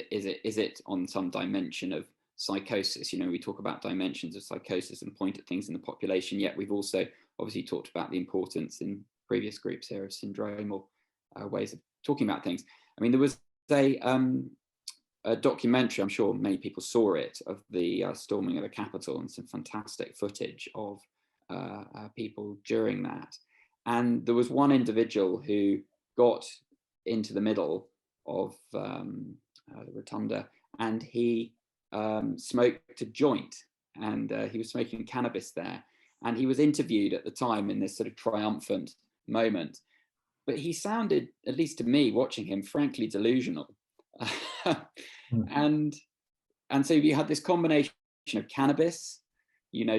it on some dimension of psychosis? We talk about dimensions of psychosis and point at things in the population, yet we've also obviously talked about the importance in previous groups here of syndrome or ways of talking about things. I mean, there was a documentary, I'm sure many people saw it, of the storming of the Capitol, and some fantastic footage of people during that. And there was one individual who got into the middle of the rotunda, and he smoked a joint, and he was smoking cannabis there. And he was interviewed at the time in this sort of triumphant moment. But he sounded, at least to me, watching him, frankly delusional. And so you had this combination of cannabis,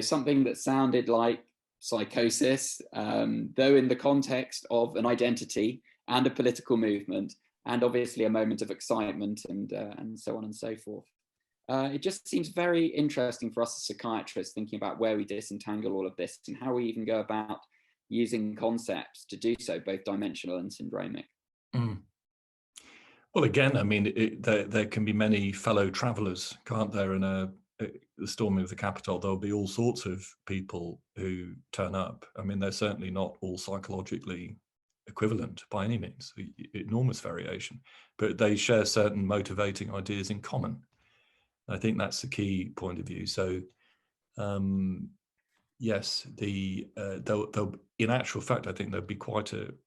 something that sounded like psychosis, though in the context of an identity and a political movement, and obviously a moment of excitement and so on and so forth. It just seems very interesting for us as psychiatrists, thinking about where we disentangle all of this and how we even go about using concepts to do so, both dimensional and syndromic. Mm. Well, again, I mean, there can be many fellow travelers, can't there, in the storming of the Capitol? There'll be all sorts of people who turn up. I mean, they're certainly not all psychologically equivalent by any means, enormous variation, but they share certain motivating ideas in common. I think that's the key point of view. So, yes, they'll, in actual fact, I think there'll be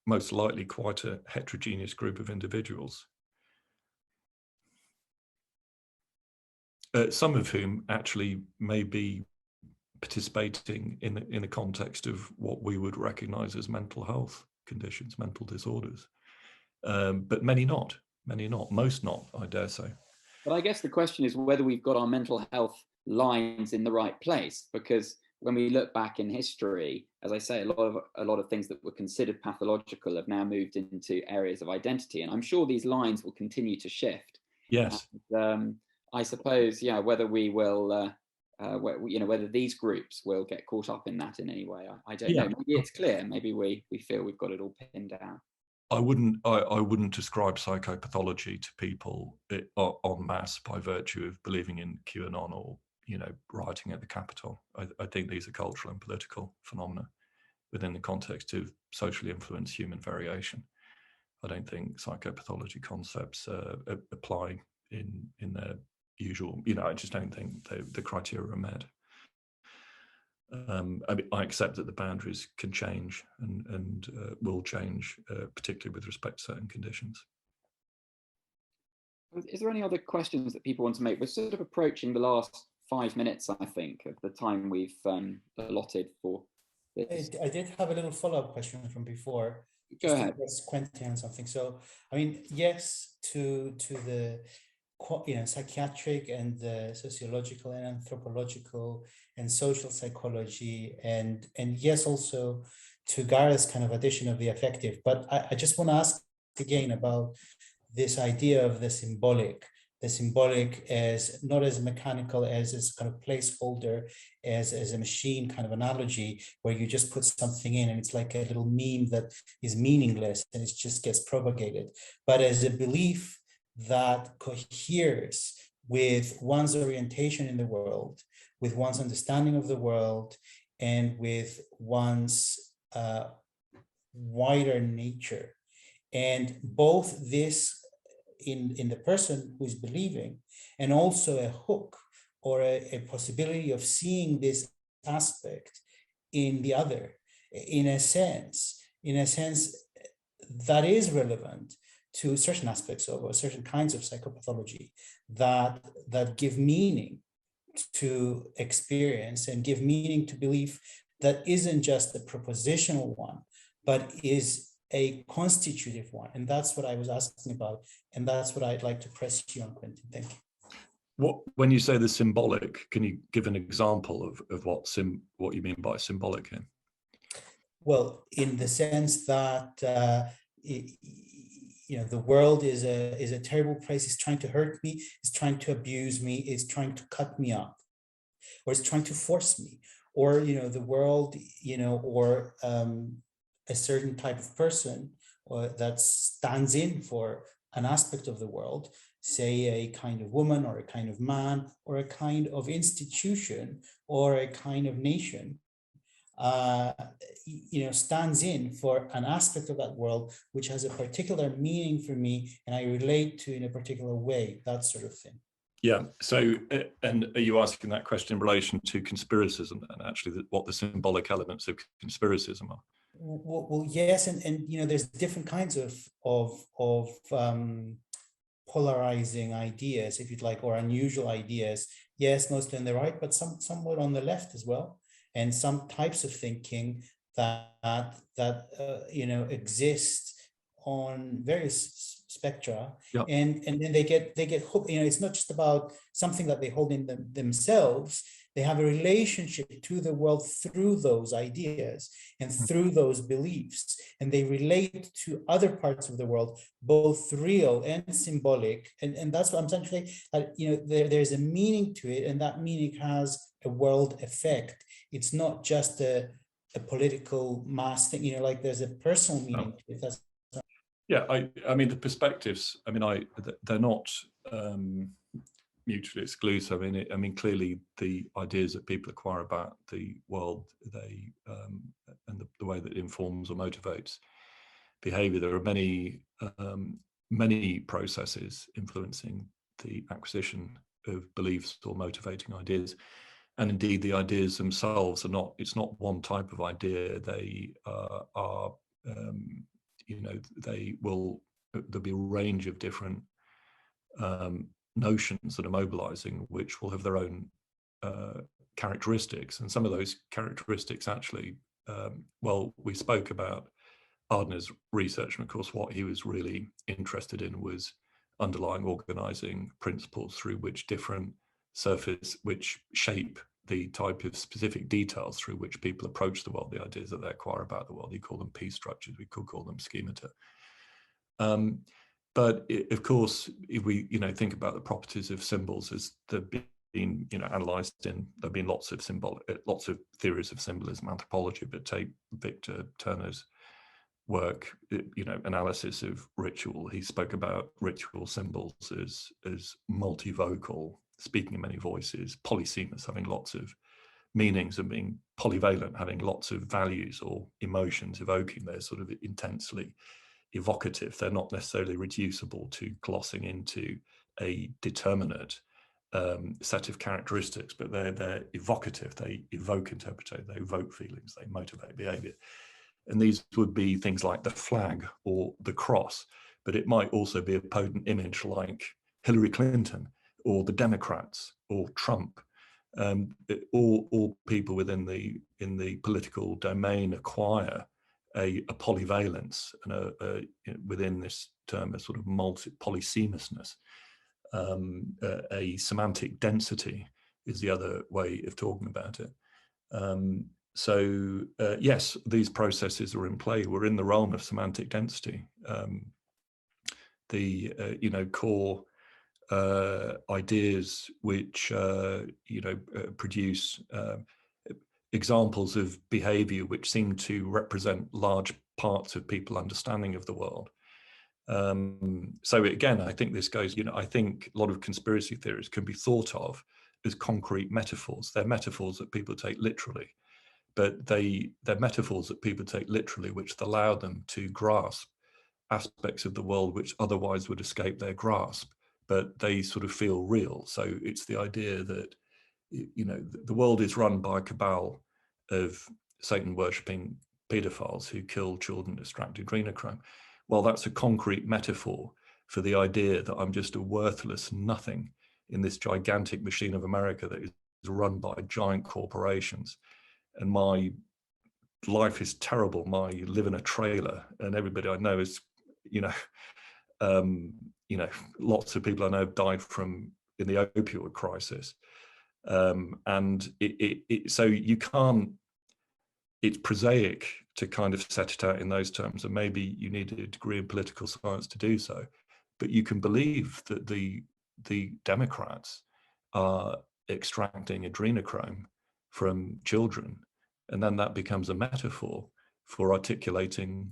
most likely quite a heterogeneous group of individuals. Some of whom actually may be participating in the context of what we would recognize as mental health conditions, mental disorders, but many not, most not, I dare say. But I guess the question is whether we've got our mental health lines in the right place, because when we look back in history, as I say, a lot of things that were considered pathological have now moved into areas of identity, and I'm sure these lines will continue to shift. Yes. And, I suppose, yeah, whether we will, whether these groups will get caught up in that in any way, I don't know. Maybe it's clear. Maybe we feel we've got it all pinned down. I wouldn't ascribe psychopathology to people en masse by virtue of believing in QAnon or rioting at the Capitol. I think these are cultural and political phenomena within the context of socially influenced human variation. I don't think psychopathology concepts apply in their usual, I just don't think the criteria are met. I mean, I accept that the boundaries can change and will change, particularly with respect to certain conditions. Is there any other questions that people want to make? We're sort of approaching the last 5 minutes, I think, of the time we've allotted for this. I did have a little follow-up question from before. Go ahead. Quentin, something. So, I mean, yes, to the psychiatric and the sociological and anthropological and social psychology, and yes, also to Gareth's kind of addition of the affective. But I just want to ask again about this idea of the symbolic as not as mechanical as kind of placeholder, as a machine kind of analogy where you just put something in and it's like a little meme that is meaningless and it just gets propagated, but as a belief that coheres with one's orientation in the world, with one's understanding of the world, and with one's wider nature. And both this in the person who is believing, and also a hook or a possibility of seeing this aspect in the other, in a sense that is relevant to certain aspects of or certain kinds of psychopathology that give meaning to experience and give meaning to belief that isn't just a propositional one, but is a constitutive one. And that's what I was asking about. And that's what I'd like to press you on, Quinton. Thank you. When you say the symbolic, can you give an example of what you mean by symbolic here? Well, in the sense that the world is a terrible place. It's trying to hurt me. It's trying to abuse me. It's trying to cut me up, or it's trying to force me. Or the world, or a certain type of person that stands in for an aspect of the world, say a kind of woman or a kind of man or a kind of institution or a kind of nation, stands in for an aspect of that world which has a particular meaning for me and I relate to in a particular way, that sort of thing. Yeah. So, and are you asking that question in relation to conspiracism and actually what the symbolic elements of conspiracism are? Well, yes, and there's different kinds of polarizing ideas, if you'd like, or unusual ideas. Yes, mostly on the right, but somewhat on the left as well, and some types of thinking that exist on various spectra, yep. and then they get hooked. It's not just about something that they hold in themselves. They have a relationship to the world through those ideas and through those beliefs. And they relate to other parts of the world, both real and symbolic. And that's what I'm trying to say, that, you know, there's a meaning to it, and that meaning has a world effect. It's not just a political mass thing, you know, like there's a personal meaning to it. That's yeah, I mean, the perspectives, I mean, they're not mutually exclusive. I mean, clearly the ideas that people acquire about the world, they and the way that it informs or motivates behavior. There are many processes influencing the acquisition of beliefs or motivating ideas. And indeed, the ideas themselves are not, it's not one type of idea. They are, you know, there'll be a range of different notions that are mobilizing, which will have their own characteristics. And some of those characteristics actually, well, we spoke about Ardner's research, and of course, what he was really interested in was underlying organizing principles through which different which shape the type of specific details through which people approach the world, the ideas that they acquire about the world. You call them P structures, we could call them schemata. But of course, if we, you know, think about the properties of symbols as they've been, you know, analysed in, there've been lots of theories of symbolism, anthropology, but take Victor Turner's work, you know, analysis of ritual. He spoke about ritual symbols as multivocal, speaking in many voices, polysemous, having lots of meanings, and being polyvalent, having lots of values or emotions evoking. They're sort of intensely evocative. They're not necessarily reducible to glossing into a determinate set of characteristics, but they're evocative. They evoke interpretation, they evoke feelings, they motivate behavior. And these would be things like the flag or the cross, but it might also be a potent image like Hillary Clinton or the Democrats or Trump. All people within the political domain acquire a polyvalence and within this term a sort of polysemousness. A semantic density is the other way of talking about it. So yes, these processes are in play. We're in the realm of semantic density. You know, core ideas which you know, produce examples of behavior which seem to represent large parts of people's understanding of the world. So again, I think this goes, you know, I think a lot of conspiracy theories can be thought of as concrete metaphors. They're metaphors that people take literally, but they're metaphors that people take literally, which allow them to grasp aspects of the world which otherwise would escape their grasp, but they sort of feel real. So it's the idea that, you know, the world is run by a cabal of Satan worshipping pedophiles who kill children to extract adrenochrome. Well, that's a concrete metaphor for the idea that I'm just a worthless nothing in this gigantic machine of America that is run by giant corporations. And my life is terrible. I live in a trailer, and everybody I know is, you know, lots of people I know have died in the opioid crisis. And so you can't, it's prosaic to kind of set it out in those terms, and maybe you need a degree in political science to do so, but you can believe that the Democrats are extracting adrenochrome from children, and then that becomes a metaphor for articulating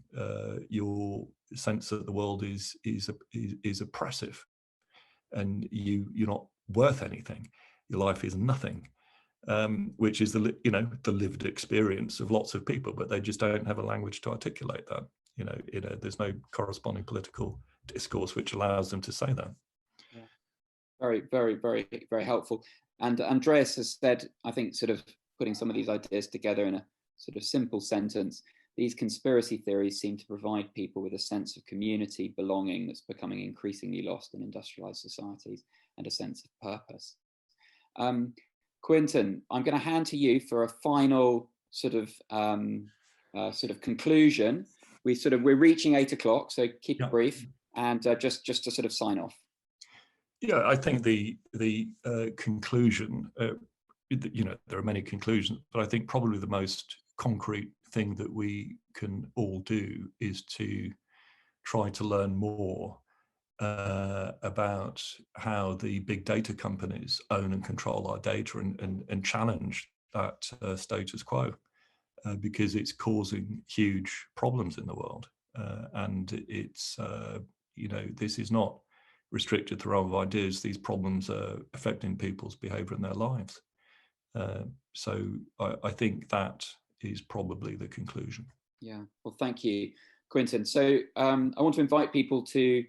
your sense that the world is oppressive, and you're not worth anything. Your life is nothing, which is the lived experience of lots of people, but they just don't have a language to articulate that. You know, there's no corresponding political discourse which allows them to say that. Yeah. Very, very, very, very helpful. And Andreas has said, I think, sort of putting some of these ideas together in a sort of simple sentence, these conspiracy theories seem to provide people with a sense of community belonging that's becoming increasingly lost in industrialized societies, and a sense of purpose. Quinton, I'm going to hand to you for a final sort of conclusion. We're reaching 8 o'clock, so keep it brief, and just to sort of sign off. Yeah, I think the conclusion there are many conclusions, but I think probably the most concrete thing that we can all do is to try to learn more about how the big data companies own and control our data, and challenge that status quo, because it's causing huge problems in the world. And it's, this is not restricted to the realm of ideas. These problems are affecting people's behavior in their lives. So I think that is probably the conclusion. Yeah, well, thank you, Quinton. So I want to invite people to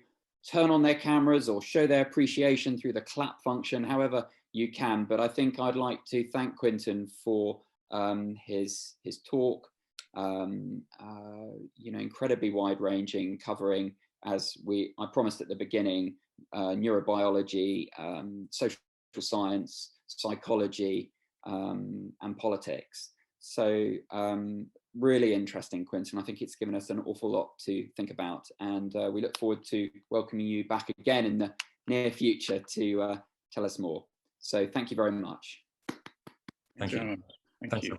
turn on their cameras or show their appreciation through the clap function, however you can. But I think I'd like to thank Quinton for his talk, incredibly wide-ranging, covering, as I promised at the beginning, neurobiology, social science, psychology, and politics. So really interesting, Quinton. I think it's given us an awful lot to think about, and we look forward to welcoming you back again in the near future to tell us more. So thank you very much. Thank you. Thank you.